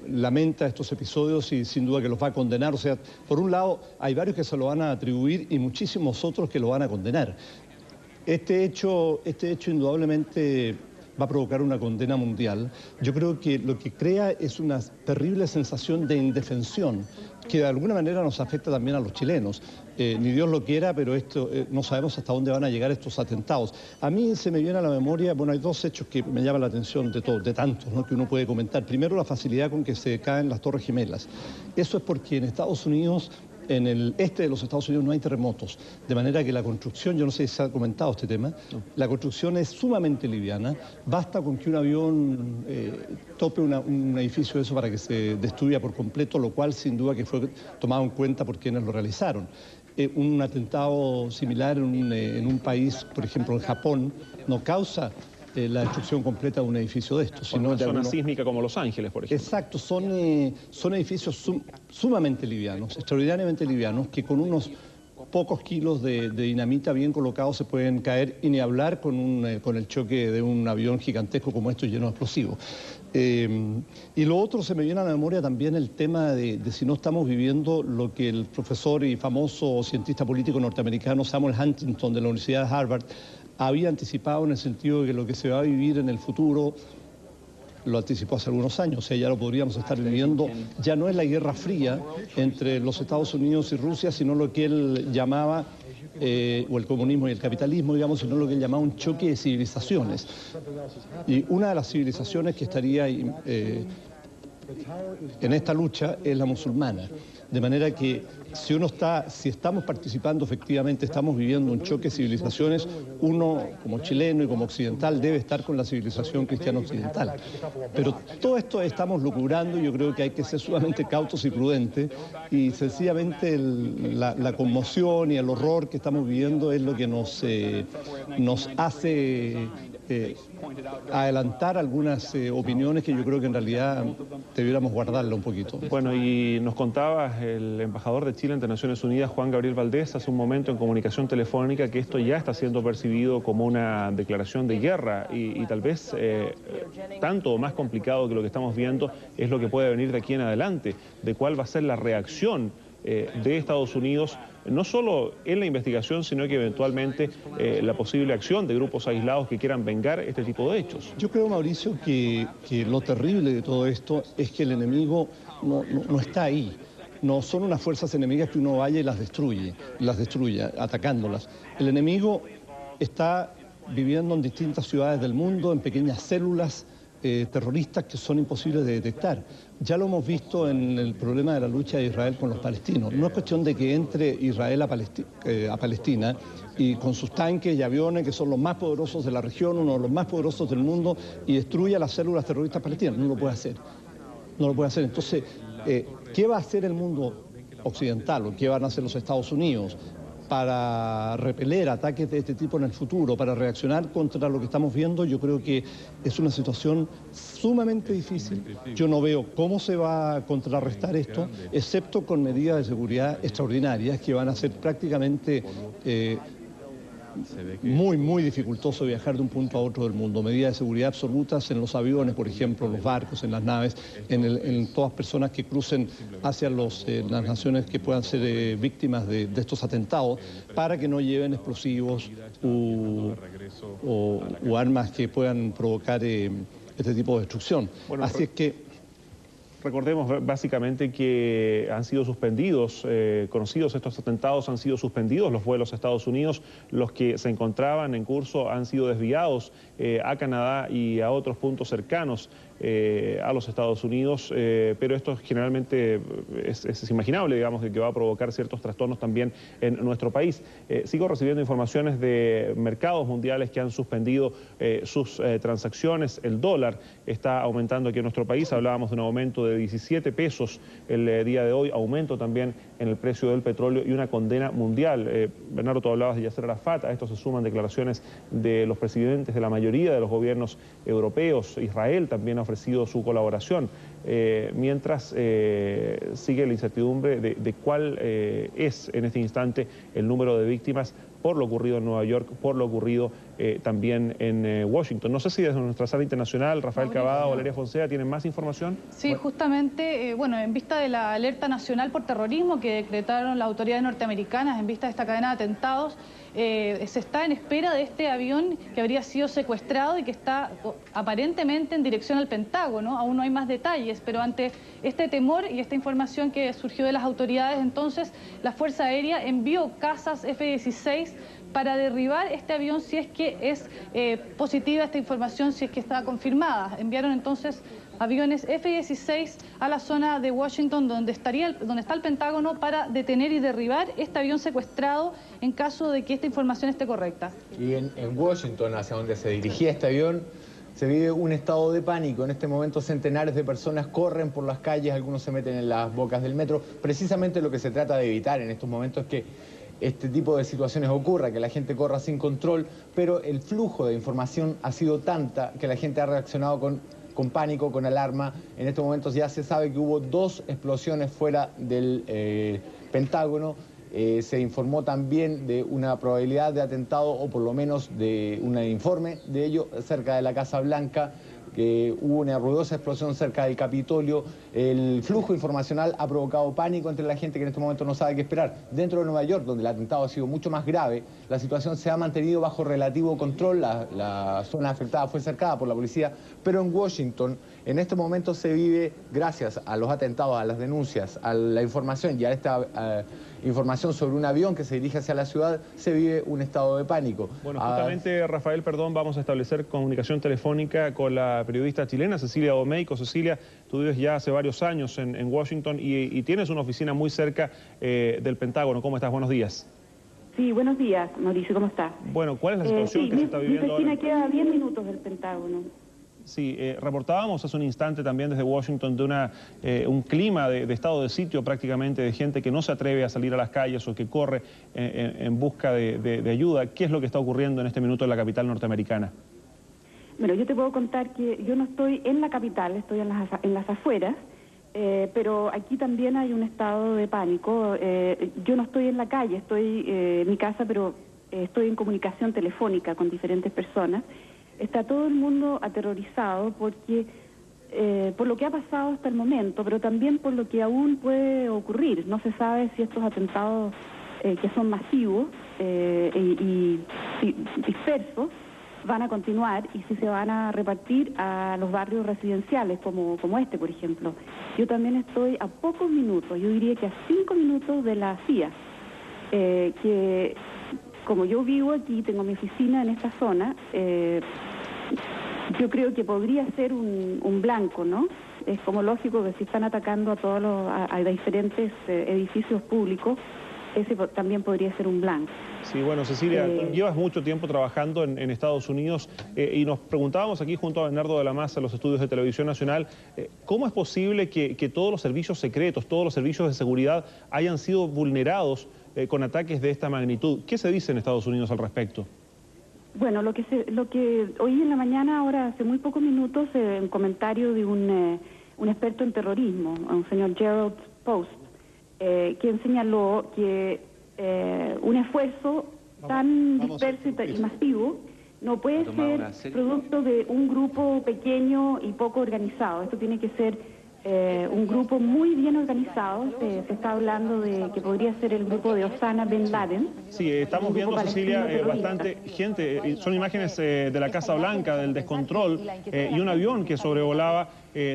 S6: lamenta estos episodios y sin duda que los va a condenar. O sea, por un lado hay varios que se lo van a atribuir y muchísimos otros que lo van a condenar. Este hecho indudablemente va a provocar una condena mundial. Yo creo que lo que crea es una terrible sensación de indefensión que de alguna manera nos afecta también a los chilenos. Ni Dios lo quiera, pero no sabemos hasta dónde van a llegar estos atentados. A mí se me viene a la memoria, bueno, hay dos hechos que me llaman la atención de tantos, ¿no?, que uno puede comentar. Primero, la facilidad con que se caen las Torres Gemelas. Eso es porque en Estados Unidos, en el este de los Estados Unidos no hay terremotos, de manera que la construcción, yo no sé si se ha comentado este tema, la construcción es sumamente liviana, basta con que un avión tope un edificio de eso para que se destruya por completo, lo cual sin duda que fue tomado en cuenta por quienes lo realizaron. Un atentado similar en un país, por ejemplo en Japón, no causa la destrucción completa de un edificio de estos.
S7: Sino una zona sísmica como Los Ángeles, por ejemplo.
S6: Exacto, son edificios sumamente livianos, extraordinariamente livianos, que con unos pocos kilos de dinamita bien colocados se pueden caer, y ni hablar con el choque de un avión gigantesco como esto lleno de explosivos. Y lo otro, se me viene a la memoria también el tema de si no estamos viviendo lo que el profesor y famoso cientista político norteamericano Samuel Huntington de la Universidad de Harvard había anticipado, en el sentido de que lo que se va a vivir en el futuro, lo anticipó hace algunos años, o sea, ya lo podríamos estar viviendo, ya no es la Guerra Fría entre los Estados Unidos y Rusia, sino lo que él llamaba, o el comunismo y el capitalismo, digamos, sino lo que él llamaba un choque de civilizaciones. Y una de las civilizaciones que estaría en esta lucha es la musulmana. De manera que si estamos participando efectivamente, estamos viviendo un choque de civilizaciones, uno como chileno y como occidental debe estar con la civilización cristiana occidental. Pero todo esto estamos lucubrando y yo creo que hay que ser sumamente cautos y prudentes, y sencillamente la conmoción y el horror que estamos viviendo es lo que nos hace adelantar algunas opiniones que yo creo que en realidad debiéramos guardarla un poquito.
S7: Bueno, y nos contaba el embajador de Chile ante Naciones Unidas, Juan Gabriel Valdés, hace un momento en comunicación telefónica que esto ya está siendo percibido como una declaración de guerra y tal vez tanto o más complicado que lo que estamos viendo es lo que puede venir de aquí en adelante, de cuál va a ser la reacción de Estados Unidos, no solo en la investigación, sino que eventualmente la posible acción de grupos aislados que quieran vengar este tipo de hechos.
S6: Yo creo, Mauricio, que lo terrible de todo esto es que el enemigo no está ahí. No son unas fuerzas enemigas que uno vaya y las destruye, atacándolas. El enemigo está viviendo en distintas ciudades del mundo, en pequeñas células terroristas que son imposibles de detectar. Ya lo hemos visto en el problema de la lucha de Israel con los palestinos. No es cuestión de que entre Israel a Palestina y con sus tanques y aviones, que son los más poderosos de la región, uno de los más poderosos del mundo, y destruya las células terroristas palestinas. No lo puede hacer. No lo puede hacer. Entonces, ¿qué va a hacer el mundo occidental o qué van a hacer los Estados Unidos para repeler ataques de este tipo en el futuro, para reaccionar contra lo que estamos viendo? Yo creo que es una situación sumamente difícil. Yo no veo cómo se va a contrarrestar esto, excepto con medidas de seguridad extraordinarias que van a ser prácticamente muy dificultoso viajar de un punto a otro del mundo. Medidas de seguridad absolutas en los aviones, por ejemplo, los barcos, en las naves, en todas personas que crucen hacia las naciones que puedan ser víctimas de estos atentados, para que no lleven explosivos o armas que puedan provocar este tipo de destrucción.
S7: Bueno,
S6: así es que
S7: recordemos básicamente que han sido suspendidos, conocidos estos atentados, han sido suspendidos los vuelos a Estados Unidos, los que se encontraban en curso han sido desviados a Canadá y a otros puntos cercanos a los Estados Unidos, pero esto generalmente es imaginable, digamos, que va a provocar ciertos trastornos también en nuestro país. Sigo recibiendo informaciones de mercados mundiales que han suspendido sus transacciones. El dólar está aumentando aquí en nuestro país, hablábamos de un aumento de 17 pesos el día de hoy, aumento también en el precio del petróleo y una condena mundial. Bernardo, tú hablabas de Yasser Arafat, a esto se suman declaraciones de los presidentes de la mayoría de los gobiernos europeos. Israel también ha ofrecido su colaboración, mientras sigue la incertidumbre de cuál es en este instante el número de víctimas por lo ocurrido en Nueva York, por lo ocurrido también en Washington. No sé si desde nuestra sala internacional, Rafael Cavada o Valeria Fonseca tienen más información.
S8: Sí, justamente, bueno, en vista de la alerta nacional por terrorismo que decretaron las autoridades norteamericanas en vista de esta cadena de atentados, se está en espera de este avión que habría sido secuestrado y que está aparentemente en dirección al Pentágono. Aún no hay más detalles, pero ante este temor y esta información que surgió de las autoridades, entonces la Fuerza Aérea envió cazas F-16 para derribar este avión si es que es positiva esta información, si es que está confirmada. Enviaron entonces aviones F-16 a la zona de Washington donde está el Pentágono para detener y derribar este avión secuestrado en caso de que esta información esté correcta.
S13: Y en Washington, hacia donde se dirigía este avión, se vive un estado de pánico. En este momento centenares de personas corren por las calles, algunos se meten en las bocas del metro. Precisamente lo que se trata de evitar en estos momentos es que este tipo de situaciones ocurra, que la gente corra sin control, pero el flujo de información ha sido tanta que la gente ha reaccionado con pánico, con alarma. En estos momentos ya se sabe que hubo 2 explosiones fuera del Pentágono. Se informó también de una probabilidad de atentado, o por lo menos de un informe de ello, cerca de la Casa Blanca, que hubo una ruidosa explosión cerca del Capitolio. El flujo informacional ha provocado pánico entre la gente que en este momento no sabe qué esperar. Dentro de Nueva York, donde el atentado ha sido mucho más grave, la situación se ha mantenido bajo relativo control. La zona afectada fue cercada por la policía, pero en Washington en este momento se vive, gracias a los atentados, a las denuncias, a la información y a esta información sobre un avión que se dirige hacia la ciudad, se vive un estado de pánico.
S7: Bueno, justamente, Rafael, vamos a establecer comunicación telefónica con la periodista chilena Cecilia Domeyko. Cecilia, tú vives ya hace varios años en Washington y tienes una oficina muy cerca del Pentágono. ¿Cómo estás? Buenos días.
S16: Sí, buenos días, Mauricio, ¿cómo estás?
S7: Bueno, ¿cuál es la situación que se está viviendo ahora?
S16: Mi oficina queda a 10 minutos del Pentágono.
S7: Sí, reportábamos hace un instante también desde Washington de un clima de estado de sitio prácticamente, de gente que no se atreve a salir a las calles o que corre en busca de ayuda. ¿Qué es lo que está ocurriendo en este minuto en la capital norteamericana?
S16: Bueno, yo te puedo contar que yo no estoy en la capital, estoy en las afueras, pero aquí también hay un estado de pánico. Yo no estoy en la calle, estoy en mi casa, pero estoy en comunicación telefónica con diferentes personas. Está todo el mundo aterrorizado porque por lo que ha pasado hasta el momento, pero también por lo que aún puede ocurrir. No se sabe si estos atentados que son masivos y dispersos van a continuar y si se van a repartir a los barrios residenciales como este, por ejemplo. Yo también estoy a pocos minutos, yo diría que a 5 minutos de la CIA, que como yo vivo aquí, tengo mi oficina en esta zona, yo creo que podría ser un blanco, ¿no? Es como lógico que si están atacando a todos a diferentes edificios públicos, ese también podría ser un blanco.
S7: Sí, bueno, Cecilia, llevas mucho tiempo trabajando en Estados Unidos y nos preguntábamos aquí junto a Bernardo de la Maza, en los estudios de Televisión Nacional, ¿cómo es posible que todos los servicios secretos, todos los servicios de seguridad hayan sido vulnerados con ataques de esta magnitud? ¿Qué se dice en Estados Unidos al respecto?
S16: Bueno, lo que oí en la mañana, ahora hace muy pocos minutos, un comentario de un experto en terrorismo, un señor Gerald Post, quien señaló que un esfuerzo tan disperso y masivo no puede ser producto de un grupo pequeño y poco organizado. Esto tiene que ser un grupo muy bien organizado. Se está hablando de que podría ser el grupo de Osama Bin Laden.
S7: Sí, estamos viendo, Cecilia, bastante gente. Son imágenes de la Casa Blanca, del descontrol, y un avión que sobrevolaba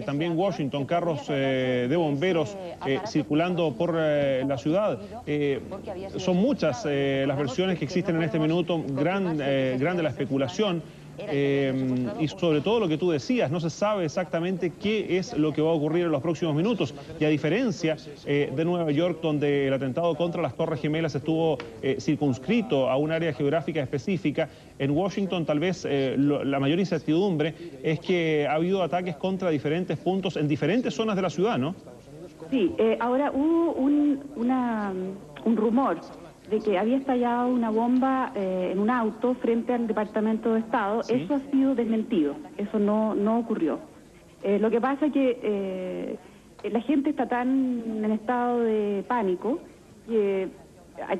S7: también Washington, carros de bomberos circulando por la ciudad. Son muchas las versiones que existen en este minuto, grande la especulación. Y sobre todo lo que tú decías, no se sabe exactamente qué es lo que va a ocurrir en los próximos minutos. Y a diferencia de Nueva York, donde el atentado contra las Torres Gemelas estuvo circunscrito a un área geográfica específica, en Washington tal vez la mayor incertidumbre es que ha habido ataques contra diferentes puntos en diferentes zonas de la ciudad, ¿no?
S16: Sí, ahora hubo un rumor de que había estallado una bomba en un auto frente al Departamento de Estado. ¿Sí? Eso ha sido desmentido, eso no ocurrió. Lo que pasa es que la gente está tan en estado de pánico que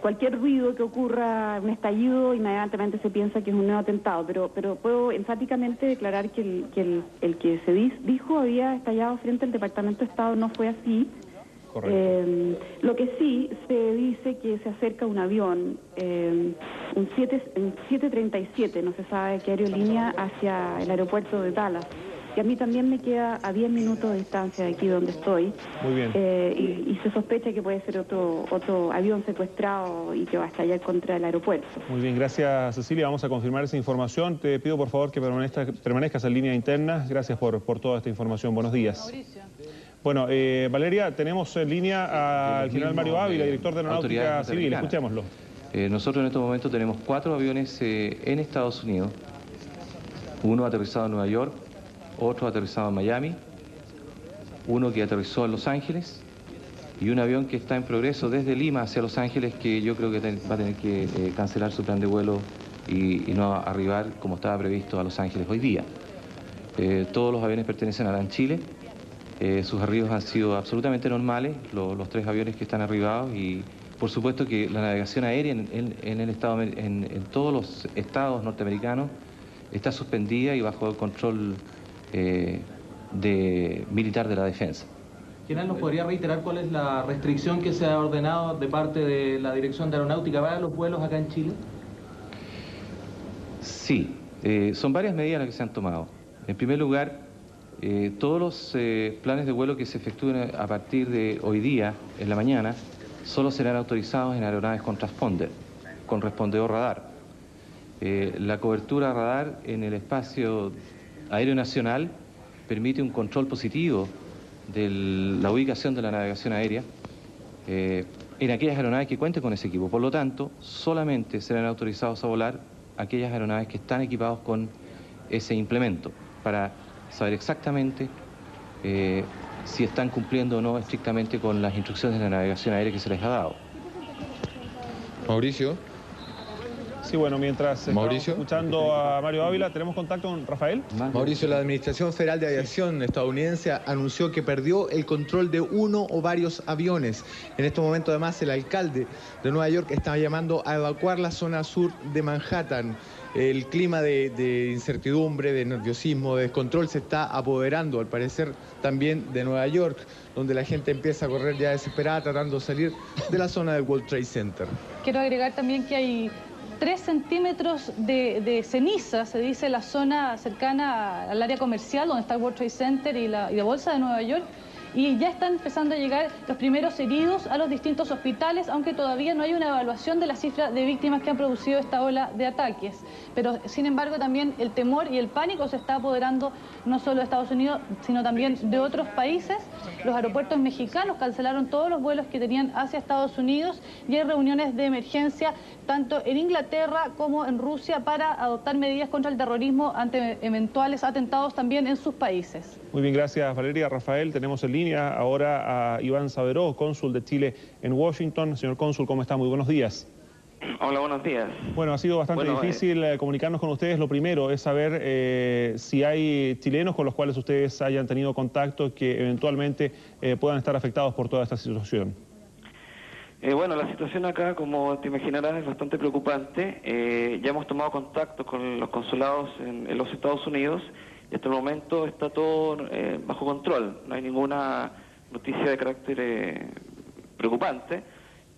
S16: cualquier ruido que ocurra, un estallido, inmediatamente se piensa que es un nuevo atentado, pero puedo enfáticamente declarar que el que se dijo había estallado frente al Departamento de Estado no fue así. Lo que sí se dice que se acerca un avión, un 737, no se sabe qué aerolínea, hacia el aeropuerto de Dallas. Y a mí también me queda a 10 minutos de distancia de aquí donde estoy.
S7: Muy bien.
S16: Y se sospecha que puede ser otro avión secuestrado y que va a estallar contra el aeropuerto.
S7: Muy bien, gracias Cecilia, vamos a confirmar esa información. Te pido por favor que permanezcas en línea interna. Gracias por toda esta información. Buenos días. Mauricio. Bueno, Valeria, tenemos en línea al general Mario Ávila, director de Aeronáutica Civil. Escuchémoslo.
S17: Nosotros en estos momentos tenemos 4 aviones en Estados Unidos. Uno aterrizado en Nueva York, otro aterrizado en Miami, uno que aterrizó en Los Ángeles y un avión que está en progreso desde Lima hacia Los Ángeles, que yo creo que va a tener que cancelar su plan de vuelo y no arribar como estaba previsto a Los Ángeles hoy día. Todos los aviones pertenecen a LAN Chile. Sus arribos han sido absolutamente normales, los 3 aviones que están arribados, y por supuesto que la navegación aérea en todos los estados norteamericanos está suspendida y bajo el control militar de la defensa.
S4: General, ¿nos podría reiterar cuál es la restricción que se ha ordenado de parte de la Dirección de Aeronáutica para los vuelos acá en Chile?
S17: Sí, son varias medidas las que se han tomado. En primer lugar, todos los planes de vuelo que se efectúen a partir de hoy día, en la mañana, solo serán autorizados en aeronaves con transponder, con respondedor radar. La cobertura radar en el espacio aéreo nacional permite un control positivo de la ubicación de la navegación aérea en aquellas aeronaves que cuenten con ese equipo. Por lo tanto, solamente serán autorizados a volar aquellas aeronaves que están equipados con ese implemento, para saber exactamente si están cumpliendo o no estrictamente con las instrucciones de la navegación aérea que se les ha dado.
S18: Mauricio.
S7: Sí, bueno, mientras estamos escuchando a Mario Ávila, ¿tenemos contacto con Rafael?
S13: Mauricio, la Administración Federal de Aviación estadounidense anunció que perdió el control de uno o varios aviones. En este momento, además, el alcalde de Nueva York está llamando a evacuar la zona sur de Manhattan. El clima de incertidumbre, de nerviosismo, de descontrol se está apoderando, al parecer, también de Nueva York, donde la gente empieza a correr ya desesperada tratando de salir de la zona del World Trade Center.
S8: Quiero agregar también que hay 3 centímetros de ceniza, se dice, la zona cercana al área comercial, donde está el World Trade Center y la Bolsa de Nueva York. Y ya están empezando a llegar los primeros heridos a los distintos hospitales, aunque todavía no hay una evaluación de la cifra de víctimas que han producido esta ola de ataques. Pero, sin embargo, también el temor y el pánico se está apoderando no solo de Estados Unidos, sino también de otros países. Los aeropuertos mexicanos cancelaron todos los vuelos que tenían hacia Estados Unidos y hay reuniones de emergencia tanto en Inglaterra como en Rusia para adoptar medidas contra el terrorismo ante eventuales atentados también en sus países.
S7: Muy bien, gracias Valeria. Rafael, tenemos en línea ahora a Iván Saveró, cónsul de Chile en Washington. Señor cónsul, ¿cómo está? Muy buenos días.
S18: Hola, buenos días.
S7: Bueno, ha sido bastante difícil comunicarnos con ustedes. Lo primero es saber si hay chilenos con los cuales ustedes hayan tenido contacto que eventualmente puedan estar afectados por toda esta situación.
S18: Bueno, la situación acá, como te imaginarás, es bastante preocupante. Ya hemos tomado contacto con los consulados en los Estados Unidos y hasta el momento está todo bajo control. No hay ninguna noticia de carácter preocupante.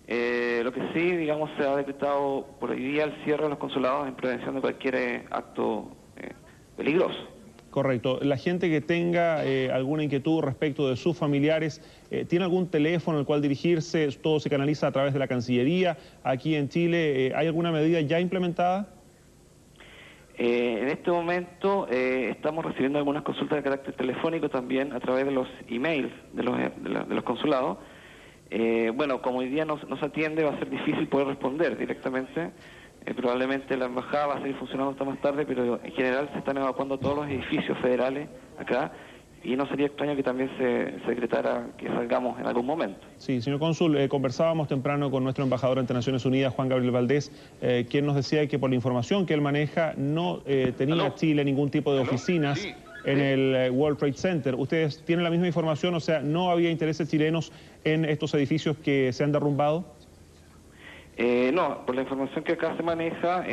S18: Lo que sí, digamos, se ha decretado por hoy día el cierre de los consulados en prevención de cualquier acto peligroso.
S7: Correcto. La gente que tenga alguna inquietud respecto de sus familiares, ¿tiene algún teléfono al cual dirigirse? ¿Todo se canaliza a través de la Cancillería? Aquí en Chile, ¿hay alguna medida ya implementada?
S18: En este momento estamos recibiendo algunas consultas de carácter telefónico también a través de los emails de los consulados. Bueno, como hoy día no se atiende, va a ser difícil poder responder directamente. Probablemente la embajada va a seguir funcionando hasta más tarde, pero en general se están evacuando todos los edificios federales acá y no sería extraño que también se decretara que salgamos en algún momento.
S7: Sí, señor cónsul, conversábamos temprano con nuestro embajador ante Naciones Unidas, Juan Gabriel Valdés, quien nos decía que por la información que él maneja no tenía Chile ningún tipo de oficinas en el World Trade Center. ¿Ustedes tienen la misma información? O sea, ¿no había intereses chilenos en estos edificios que se han derrumbado?
S18: No, por la información que acá se maneja,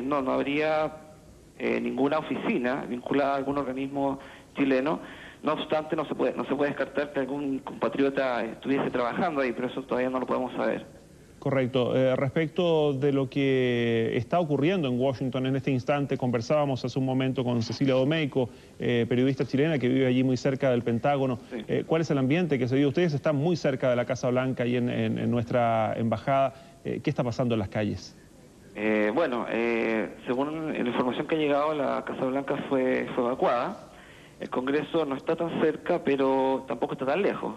S18: no habría ninguna oficina vinculada a algún organismo chileno. No obstante, no se puede descartar que algún compatriota estuviese trabajando ahí, pero eso todavía no lo podemos saber.
S7: Correcto. Respecto de lo que está ocurriendo en Washington en este instante, conversábamos hace un momento con Cecilia Domeyko, periodista chilena que vive allí muy cerca del Pentágono. Sí. ¿Cuál es el ambiente que se vive? Ustedes están muy cerca de la Casa Blanca y en nuestra embajada. ¿Qué está pasando en las calles?
S18: Bueno, según la información que ha llegado, la Casa Blanca fue evacuada. El Congreso no está tan cerca, pero tampoco está tan lejos,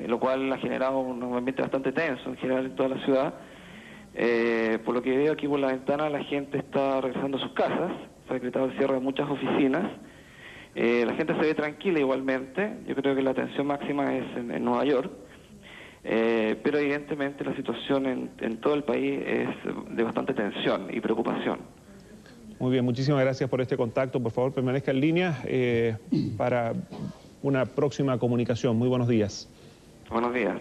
S18: lo cual ha generado un ambiente bastante tenso en general en toda la ciudad. Por lo que veo aquí por la ventana, la gente está regresando a sus casas. Se ha decretado el cierre de muchas oficinas. La gente se ve tranquila igualmente. Yo creo que la tensión máxima es en Nueva York. Pero evidentemente la situación en todo el país es de bastante tensión y preocupación.
S7: Muy bien, muchísimas gracias por este contacto. Por favor, permanezca en línea para una próxima comunicación. Muy buenos días.
S18: Buenos días.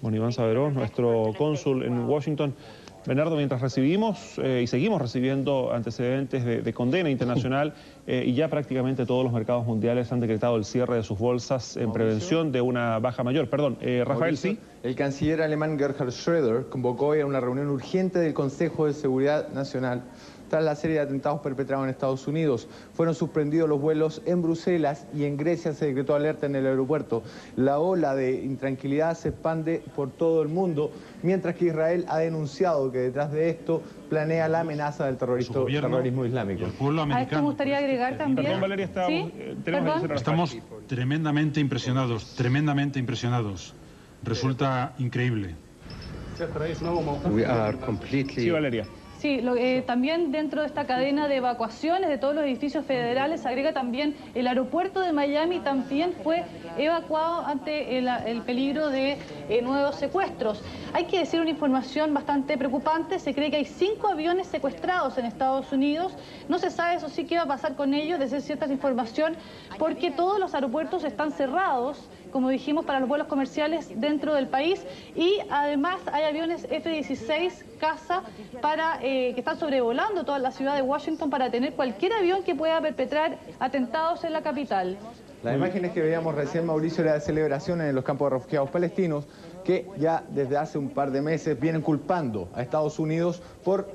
S7: Bueno, Iván Saveró, nuestro cónsul en Washington. Bernardo, mientras recibimos y seguimos recibiendo antecedentes de condena internacional y ya prácticamente todos los mercados mundiales han decretado el cierre de sus bolsas en prevención de una baja mayor. Perdón, Rafael, ¿sí?
S13: El canciller alemán Gerhard Schröder convocó hoy a una reunión urgente del Consejo de Seguridad Nacional tras la serie de atentados perpetrados en Estados Unidos. Fueron suspendidos los vuelos en Bruselas y en Grecia se decretó alerta en el aeropuerto. La ola de intranquilidad se expande por todo el mundo, mientras que Israel ha denunciado que detrás de esto planea la amenaza del terrorismo islámico.
S8: A esto me gustaría agregar también...
S7: Perdón, Valeria,
S19: estamos tremendamente impresionados, Resulta increíble.
S24: We are completely...
S7: Sí, Valeria.
S8: Sí, también dentro de esta cadena de evacuaciones de todos los edificios federales se agrega también el aeropuerto de Miami, también fue evacuado ante el peligro de nuevos secuestros. Hay que decir una información bastante preocupante, se cree que hay 5 aviones secuestrados en Estados Unidos, no se sabe eso sí qué va a pasar con ellos, desde cierta información, porque todos los aeropuertos están cerrados, como dijimos, para los vuelos comerciales dentro del país, y además hay aviones F-16 caza que están sobrevolando toda la ciudad de Washington para detener cualquier avión que pueda perpetrar atentados en la capital.
S13: Las imágenes que veíamos recién, Mauricio, era de celebraciones en los campos de refugiados palestinos que ya desde hace un par de meses vienen culpando a Estados Unidos por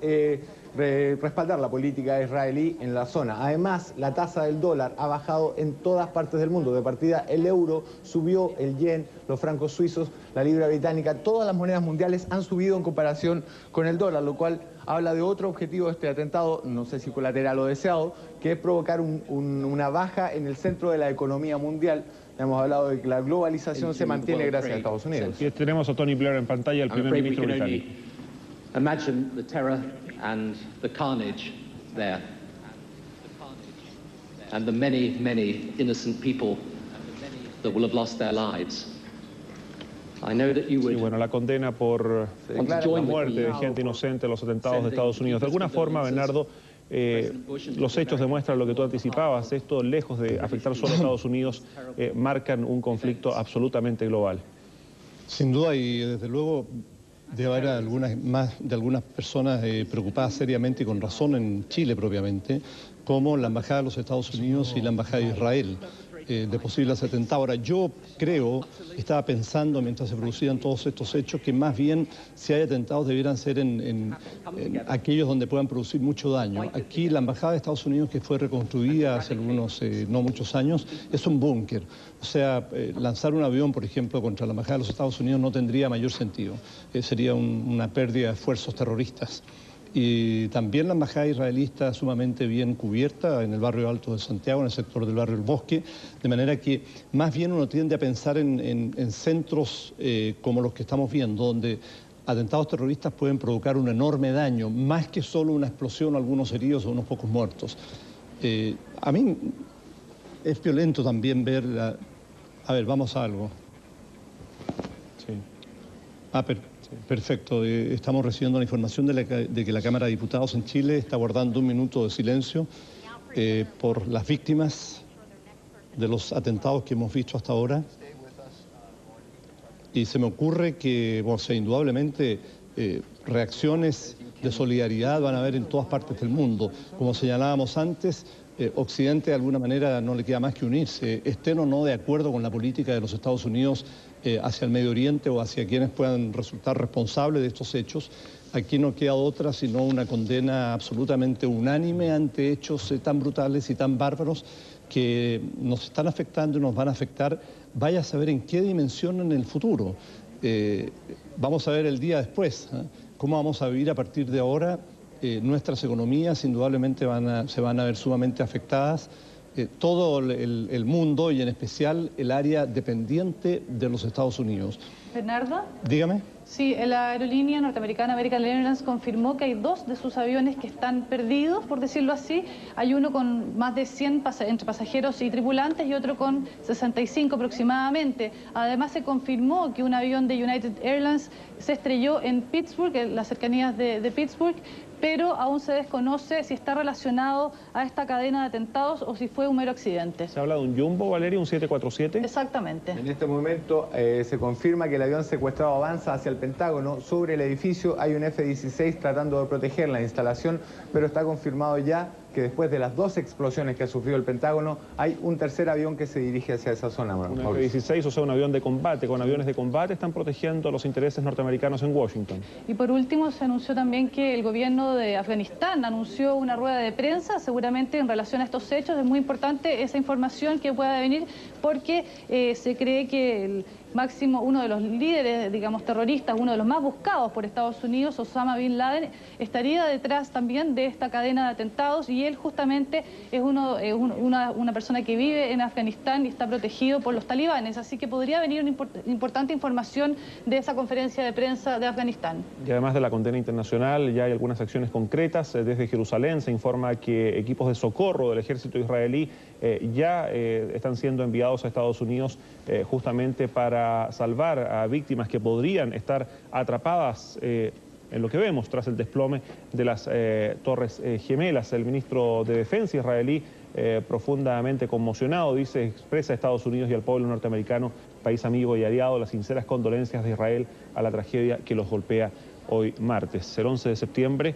S13: respaldar la política israelí en la zona. Además, la tasa del dólar ha bajado en todas partes del mundo. De partida, el euro subió, el yen, los francos suizos, la libra británica, todas las monedas mundiales han subido en comparación con el dólar, lo cual habla de otro objetivo de este atentado, no sé si colateral o deseado, que es provocar una baja en el centro de la economía mundial. Hemos hablado de que la globalización se mantiene gracias a Estados Unidos.
S7: Y tenemos a Tony Blair en pantalla, el primer ministro británico.
S3: Imagine the terror and the carnage there, and the many, many innocent people that will have lost their lives. I know that you would...
S7: Sí, bueno, la condena por la muerte de gente inocente en los atentados de Estados Unidos. De alguna forma, Bernardo, los hechos demuestran lo que tú anticipabas. Esto, lejos de afectar solo a Estados Unidos, marcan un conflicto absolutamente global.
S6: Sin duda, y desde luego debe haber algunas personas preocupadas seriamente y con razón en Chile propiamente, como la Embajada de los Estados Unidos y la Embajada de Israel, de posibles atentados. Ahora, yo creo, estaba pensando mientras se producían todos estos hechos, que más bien si hay atentados debieran ser en aquellos donde puedan producir mucho daño. Aquí la Embajada de Estados Unidos, que fue reconstruida hace algunos, no muchos años, es un búnker. O sea, lanzar un avión, por ejemplo, contra la Embajada de los Estados Unidos no tendría mayor sentido. Sería una pérdida de esfuerzos terroristas. Y también la embajada israelí está sumamente bien cubierta en el barrio Alto de Santiago, en el sector del barrio El Bosque, de manera que más bien uno tiende a pensar en centros como los que estamos viendo, donde atentados terroristas pueden provocar un enorme daño, más que solo una explosión, algunos heridos o unos pocos muertos. A mí es violento también ver... A ver, vamos a algo.
S7: Sí.
S6: Perfecto. Estamos recibiendo la información de que la Cámara de Diputados en Chile está guardando un minuto de silencio por las víctimas de los atentados que hemos visto hasta ahora. Y se me ocurre que, bueno, indudablemente reacciones de solidaridad van a haber en todas partes del mundo. Como señalábamos antes, Occidente de alguna manera no le queda más que unirse, estén o no de acuerdo con la política de los Estados Unidos hacia el Medio Oriente o hacia quienes puedan resultar responsables de estos hechos. Aquí no queda otra sino una condena absolutamente unánime ante hechos tan brutales y tan bárbaros que nos están afectando y nos van a afectar, vaya a saber en qué dimensión en el futuro. Vamos a ver el día después, cómo vamos a vivir a partir de ahora. Nuestras economías indudablemente se van a ver sumamente afectadas. Todo el mundo y en especial el área dependiente de los Estados Unidos.
S8: Bernardo.
S6: Dígame.
S8: Sí, la aerolínea norteamericana American Airlines confirmó que hay 2 de sus aviones que están perdidos, por decirlo así. Hay uno con más de 100 entre pasajeros y tripulantes y otro con 65 aproximadamente. Además se confirmó que un avión de United Airlines se estrelló en Pittsburgh, en las cercanías de Pittsburgh, pero aún se desconoce si está relacionado a esta cadena de atentados o si fue un mero accidente.
S7: ¿Se habla de un Jumbo, Valeria, un 747?
S8: Exactamente.
S13: En este momento se confirma que el avión secuestrado avanza hacia el Pentágono. Sobre el edificio hay un F-16 tratando de proteger la instalación, pero está confirmado ya que después de las 2 explosiones que ha sufrido el Pentágono, hay un tercer avión que se dirige hacia esa zona.
S7: Un F-16, o sea, un avión de combate. Con aviones de combate están protegiendo los intereses norteamericanos en Washington.
S8: Y por último, se anunció también que el gobierno de Afganistán anunció una rueda de prensa, seguramente en relación a estos hechos. Es muy importante esa información que pueda venir porque se cree que máximo, uno de los líderes, digamos, terroristas, uno de los más buscados por Estados Unidos, Osama Bin Laden, estaría detrás también de esta cadena de atentados, y él justamente es una persona que vive en Afganistán y está protegido por los talibanes, así que podría venir una importante información de esa conferencia de prensa de Afganistán.
S7: Y además de la condena internacional, ya hay algunas acciones concretas. Desde Jerusalén se informa que equipos de socorro del ejército israelí ya están siendo enviados a Estados Unidos justamente para salvar a víctimas que podrían estar atrapadas en lo que vemos tras el desplome de las Torres Gemelas. El ministro de Defensa israelí, profundamente conmocionado, dice, expresa a Estados Unidos y al pueblo norteamericano, país amigo y aliado, las sinceras condolencias de Israel a la tragedia que los golpea hoy martes. El 11 de septiembre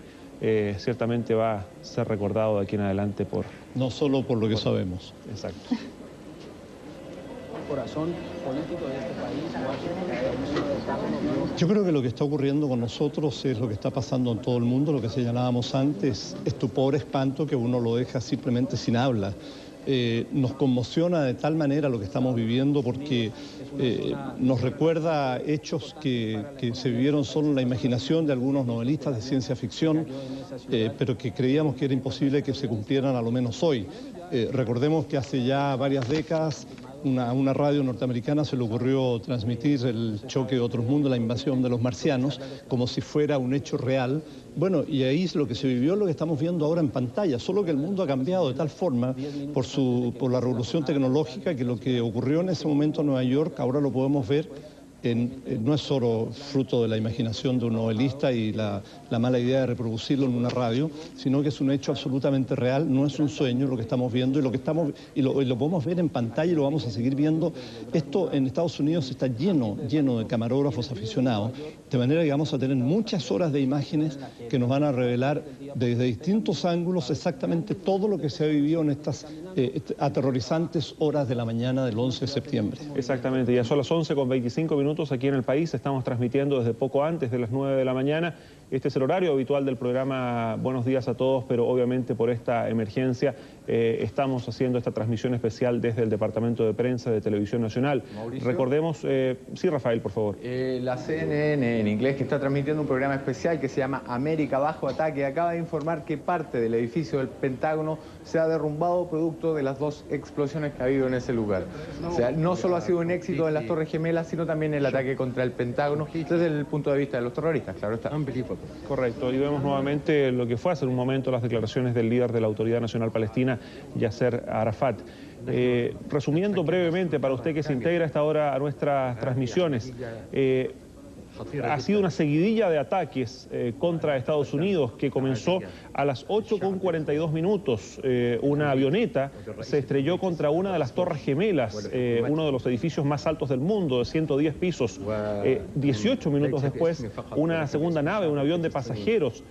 S7: ciertamente va a ser recordado de aquí en adelante por...
S6: No solo por lo que sabemos.
S7: Exacto.
S20: Corazón político de este país.
S6: Yo creo que lo que está ocurriendo con nosotros es lo que está pasando en todo el mundo, lo que señalábamos antes, estupor, espanto, que uno lo deja simplemente sin habla. Nos conmociona de tal manera lo que estamos viviendo porque nos recuerda hechos que se vivieron solo en la imaginación de algunos novelistas de ciencia ficción, pero que creíamos que era imposible que se cumplieran a lo menos hoy. Recordemos que hace ya varias décadas a una radio norteamericana se le ocurrió transmitir el choque de otros mundos, la invasión de los marcianos, como si fuera un hecho real. Bueno, y ahí es lo que se vivió, lo que estamos viendo ahora en pantalla, solo que el mundo ha cambiado de tal forma por la revolución tecnológica que lo que ocurrió en ese momento en Nueva York ahora lo podemos ver. No es solo fruto de la imaginación de un novelista y la mala idea de reproducirlo en una radio, sino que es un hecho absolutamente real, no es un sueño lo que estamos viendo y lo podemos ver en pantalla y lo vamos a seguir viendo. Esto en Estados Unidos está lleno de camarógrafos aficionados, de manera que vamos a tener muchas horas de imágenes que nos van a revelar desde distintos ángulos exactamente todo lo que se ha vivido en estas aterrorizantes horas de la mañana del 11 de septiembre.
S7: Exactamente, ya son las 11:25 minutos aquí en el país, estamos transmitiendo desde poco antes de las 9 de la mañana. Este es el horario habitual del programa Buenos Días a Todos, pero obviamente por esta emergencia estamos haciendo esta transmisión especial desde el Departamento de Prensa de Televisión Nacional. Mauricio. Recordemos, sí, Rafael, por favor.
S13: La CNN en inglés, que está transmitiendo un programa especial que se llama América Bajo Ataque, acaba de informar que parte del edificio del Pentágono se ha derrumbado producto de las dos explosiones que ha habido en ese lugar. O sea, no solo ha sido un éxito en las Torres Gemelas, sino también el ataque contra el Pentágono, desde el punto de vista de los terroristas, claro está.
S7: Correcto, y vemos nuevamente lo que fue hace un momento las declaraciones del líder de la Autoridad Nacional Palestina, Yasser Arafat. Resumiendo brevemente para usted que se integra a esta hora a nuestras transmisiones, ha sido una seguidilla de ataques contra Estados Unidos que comenzó a las 8:42 minutos. Una avioneta se estrelló contra una de las Torres Gemelas, uno de los edificios más altos del mundo, de 110 pisos. 18 minutos después, una segunda nave, un avión de pasajeros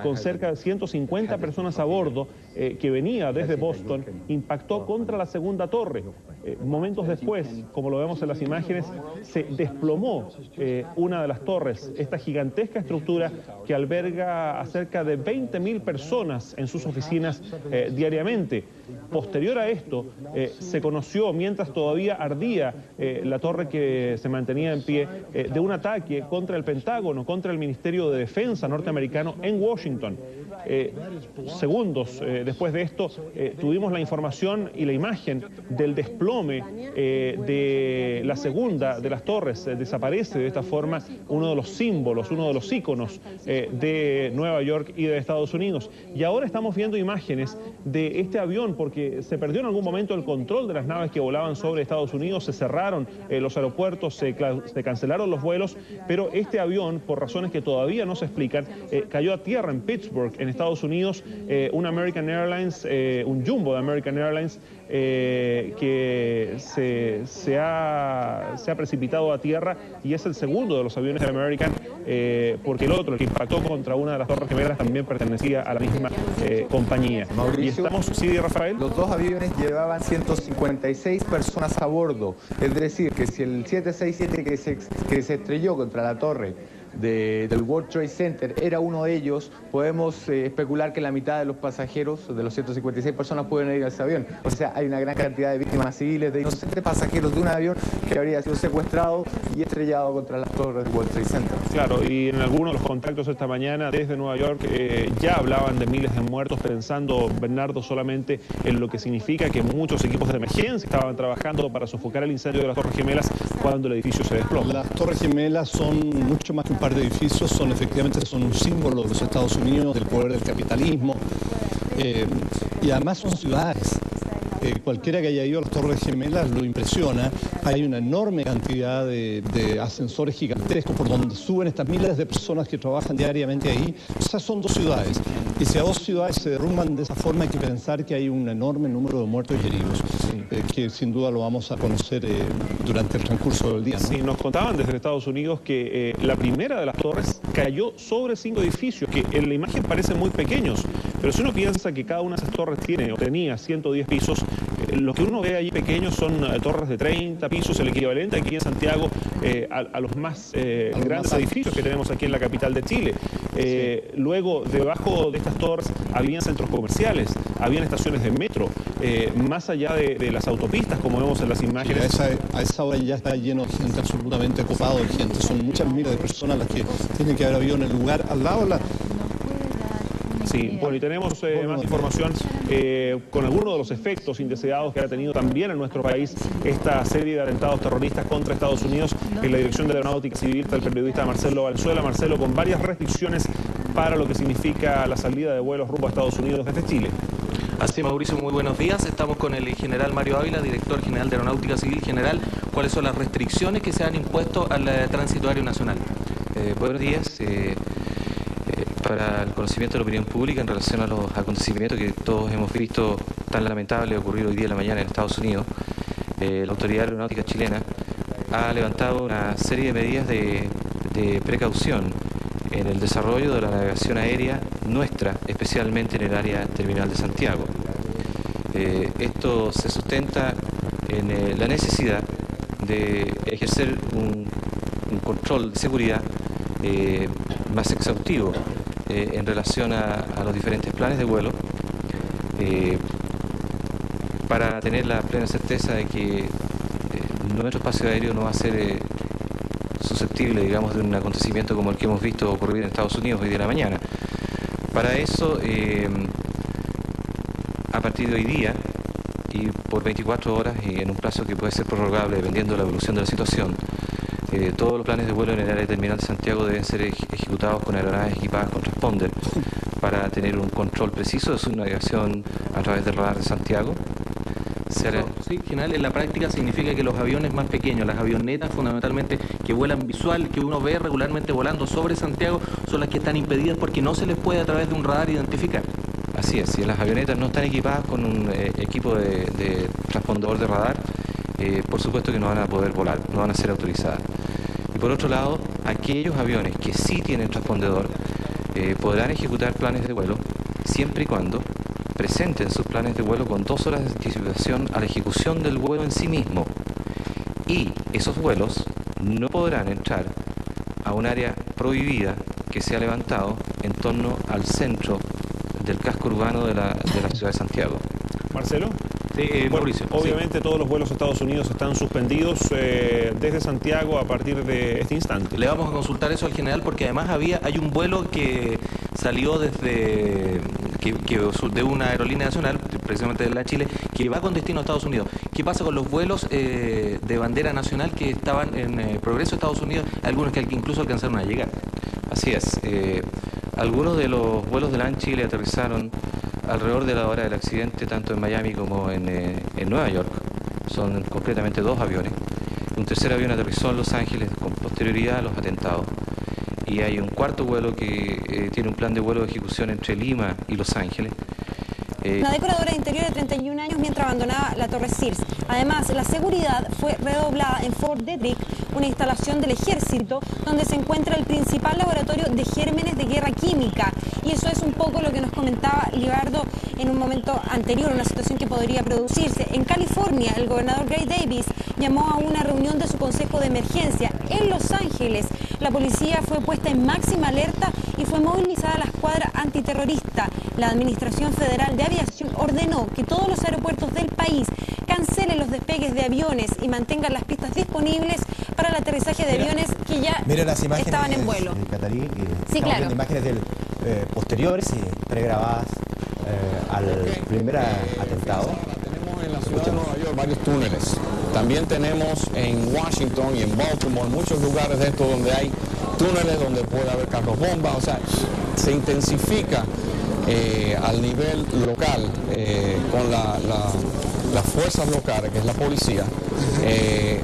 S7: con cerca de 150 personas a bordo, que venía desde Boston, impactó contra la segunda torre. Momentos después, como lo vemos en las imágenes, se desplomó una de las torres, esta gigantesca estructura que alberga a cerca de 20.000 personas en sus oficinas diariamente. Posterior a esto, se conoció, mientras todavía ardía la torre que se mantenía en pie, de un ataque contra el Pentágono, contra el Ministerio de Defensa norteamericano en Washington. Segundos después de esto, tuvimos la información y la imagen del desplome de la segunda de las torres. Desaparece de esta forma uno de los símbolos, uno de los íconos de Nueva York y de Estados Unidos. Y ahora estamos viendo imágenes de este avión porque se perdió en algún momento el control de las naves que volaban sobre Estados Unidos, se cerraron los aeropuertos, se cancelaron los vuelos, pero este avión, por razones que todavía no se explican, cayó a tierra en Pittsburgh, en Estados Unidos, un American Airlines, un jumbo de American Airlines, que se ha precipitado a tierra y es el segundo de los aviones de American, porque el otro, el que impactó contra una de las Torres Gemelas, también pertenecía a la misma compañía.
S13: Mauricio,
S7: y estamos, sí, Rafael.
S13: Los dos aviones llevaban 156 personas a bordo, es decir, que si el 767 que se estrelló contra la torre del World Trade Center era uno de ellos, podemos especular que la mitad de los pasajeros, de los 156 personas, pueden ir a ese avión. O sea, hay una gran cantidad de víctimas civiles, de inocentes pasajeros de un avión que habría sido secuestrado y estrellado contra las torres del World Trade Center.
S7: Claro, y en algunos de los contactos esta mañana desde Nueva York ya hablaban de miles de muertos, pensando, Bernardo, solamente en lo que significa que muchos equipos de emergencia estaban trabajando para sofocar el incendio de las Torres Gemelas cuando el edificio se desploma.
S6: Las Torres Gemelas son mucho más que un par de edificios, son un símbolo de los Estados Unidos, del poder del capitalismo, y además son ciudades. Cualquiera que haya ido a las Torres Gemelas lo impresiona. Hay una enorme cantidad de ascensores gigantescos por donde suben estas miles de personas que trabajan diariamente ahí. O sea, son dos ciudades. Y si a dos ciudades se derrumban de esa forma, hay que pensar que hay un enorme número de muertos y heridos, que sin duda lo vamos a conocer durante el transcurso del día, ¿no?
S7: Sí, nos contaban desde Estados Unidos que la primera de las torres cayó sobre 5 edificios, que en la imagen parecen muy pequeños, pero si uno piensa que cada una de esas torres tiene o tenía 110 pisos, lo que uno ve allí pequeños son torres de 30 pisos, el equivalente aquí en Santiago a los más grandes edificios que tenemos aquí en la capital de Chile. Luego, debajo de estas torres habían centros comerciales, habían estaciones de metro, más allá de las autopistas, como vemos en las imágenes.
S6: A esa hora ya está lleno de gente, absolutamente copado de gente. Son muchas miles de personas las que tienen que haber habido en el lugar al lado de la...
S7: Sí, bueno, y tenemos más información con algunos de los efectos indeseados que ha tenido también en nuestro país esta serie de atentados terroristas contra Estados Unidos. En la dirección de la Aeronáutica Civil está el periodista Marcelo Valenzuela. Marcelo, con varias restricciones para lo que significa la salida de vuelos rumbo a Estados Unidos desde Chile.
S9: Así, Mauricio, muy buenos días. Estamos con el general Mario Ávila, director general de Aeronáutica Civil. General, ¿cuáles son las restricciones que se han impuesto al tránsito aéreo nacional?
S17: Buenos días. Para el conocimiento de la opinión pública en relación a los acontecimientos que todos hemos visto tan lamentable ocurrido hoy día en la mañana en Estados Unidos, la Autoridad Aeronáutica Chilena ha levantado una serie de medidas de precaución en el desarrollo de la navegación aérea nuestra, especialmente en el área terminal de Santiago. Esto se sustenta en la necesidad de ejercer un control de seguridad más exhaustivo en relación a los diferentes planes de vuelo, para tener la plena certeza de que nuestro espacio aéreo no va a ser susceptible, digamos, de un acontecimiento como el que hemos visto ocurrir en Estados Unidos hoy día de la mañana. Para eso, a partir de hoy día y por 24 horas y en un plazo que puede ser prorrogable dependiendo de la evolución de la situación, todos los planes de vuelo en el área terminal de Santiago deben ser ejecutados con aeronaves equipadas con transponder para tener un control preciso de su navegación a través del radar de Santiago.
S9: Sí, general, en la práctica significa que los aviones más pequeños, las avionetas fundamentalmente que vuelan visual, que uno ve regularmente volando sobre Santiago, son las que están impedidas porque no se les puede a través de un radar identificar.
S17: Así es, si las avionetas no están equipadas con un equipo de transpondedor de radar, por supuesto que no van a poder volar, no van a ser autorizadas. Y por otro lado, aquellos aviones que sí tienen transpondedor podrán ejecutar planes de vuelo siempre y cuando presenten sus planes de vuelo con 2 horas de anticipación a la ejecución del vuelo en sí mismo. Y esos vuelos no podrán entrar a un área prohibida que se ha levantado en torno al centro del casco urbano de la ciudad de Santiago.
S7: Marcelo.
S9: Mauricio.
S7: Obviamente todos los vuelos a Estados Unidos están suspendidos desde Santiago a partir de este instante.
S9: Le vamos a consultar eso al general porque además hay un vuelo que salió desde de una aerolínea nacional, precisamente de la Chile, que va con destino a Estados Unidos. ¿Qué pasa con los vuelos de bandera nacional que estaban en progreso a Estados Unidos, algunos que incluso alcanzaron a llegar?
S17: Así es. Algunos de los vuelos de LAN Chile aterrizaron alrededor de la hora del accidente, tanto en Miami como en Nueva York. Son concretamente 2 aviones. Un tercer avión aterrizó en Los Ángeles con posterioridad a los atentados. Y hay un cuarto vuelo que tiene un plan de vuelo de ejecución entre Lima y Los Ángeles.
S1: Una decoradora de interior de 31 años mientras abandonaba la Torre Sears. Además, la seguridad fue redoblada en Fort Detrick, una instalación del ejército donde se encuentra el principal laboratorio de gérmenes de guerra química. Y eso es un poco lo que nos comentaba Libardo en un momento anterior, una situación que podría producirse. En California, el gobernador Gray Davis llamó a una reunión de su consejo de emergencia. En Los Ángeles, la policía fue puesta en máxima alerta y fue movilizada la escuadra antiterrorista. La Administración Federal de Aviación ordenó que todos los aeropuertos del país cancelen los despegues de aviones y mantengan las pistas disponibles para el aterrizaje de aviones que ya estaban en vuelo.
S5: Catarí,
S1: Sí, claro.
S5: Imágenes posteriores y pregrabadas al primer atentado.
S21: Tenemos en la ciudad de Nueva York varios túneles. También tenemos en Washington y en Baltimore muchos lugares de estos donde hay túneles donde puede haber carros bombas. O sea, se intensifica al nivel local con las fuerzas locales, que es la policía,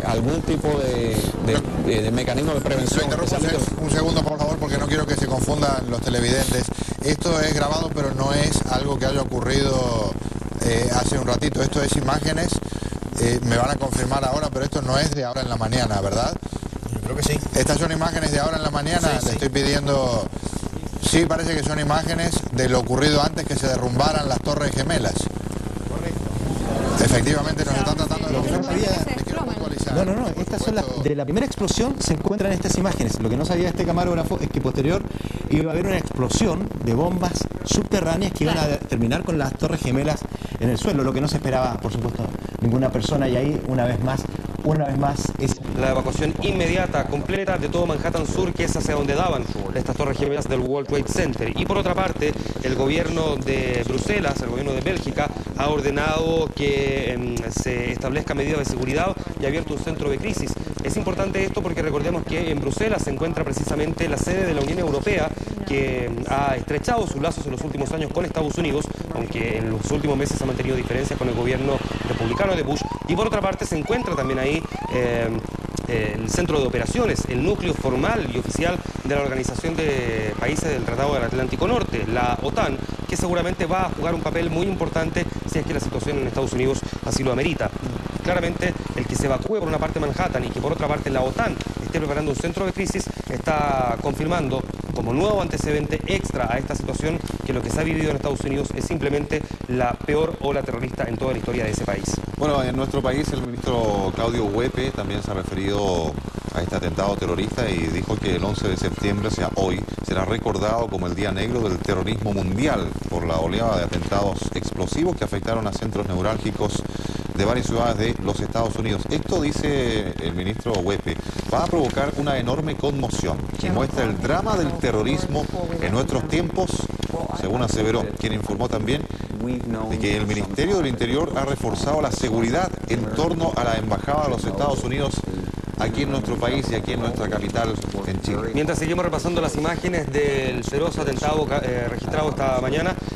S21: algún tipo de mecanismo de prevención.
S22: Un segundo, por favor, porque no quiero que se confundan los televidentes. Esto es grabado, pero no es algo que haya ocurrido hace un ratito. Esto es imágenes, me van a confirmar ahora, pero esto no es de ahora en la mañana, ¿verdad?
S5: Yo creo que sí.
S22: Estas son imágenes de ahora en la mañana.
S5: Sí,
S22: Le estoy pidiendo... Sí, parece que son imágenes de lo ocurrido antes que se derrumbaran las Torres Gemelas. Efectivamente nos están tratando de...
S5: No, estas son de la primera explosión se encuentran estas imágenes. Lo que no sabía este camarógrafo es que posterior iba a haber una explosión de bombas subterráneas que iban a terminar con las Torres Gemelas en el suelo, lo que no se esperaba, por supuesto, ninguna persona, y ahí una vez más es
S12: la evacuación inmediata, completa de todo Manhattan Sur, que es hacia donde daban estas Torres Gemelas del World Trade Center. Y por otra parte, el gobierno de Bruselas, el gobierno de Bélgica, ha ordenado que se establezca medidas de seguridad y ha abierto un centro de crisis. Es importante esto porque recordemos que en Bruselas se encuentra precisamente la sede de la Unión Europea, que ha estrechado sus lazos en los últimos años con Estados Unidos, aunque en los últimos meses ha mantenido diferencias con el gobierno republicano de Bush. Y por otra parte se encuentra también ahí el centro de operaciones, el núcleo formal y oficial de la Organización de Países del Tratado del Atlántico Norte, la OTAN, que seguramente va a jugar un papel muy importante si es que la situación en Estados Unidos así lo amerita. Claramente, el que se evacúe por una parte Manhattan y que por otra parte la OTAN esté preparando un centro de crisis está confirmando como nuevo antecedente extra a esta situación que lo que se ha vivido en Estados Unidos es simplemente la peor ola terrorista en toda la historia de ese país.
S10: Bueno, en nuestro país el ministro Claudio Huepe también se ha referido a este atentado terrorista y dijo que el 11 de septiembre, o sea hoy, será recordado como el día negro del terrorismo mundial por la oleada de atentados explosivos que afectaron a centros neurálgicos de varias ciudades de los Estados Unidos. Esto, dice el ministro Huepe, va a provocar una enorme conmoción y muestra el drama del terrorismo en nuestros tiempos, según aseveró, quien informó también de que el Ministerio del Interior ha reforzado la seguridad en torno a la Embajada de los Estados Unidos aquí en nuestro país y aquí en nuestra capital, en Chile.
S12: Mientras seguimos repasando las imágenes del feroz atentado registrado esta mañana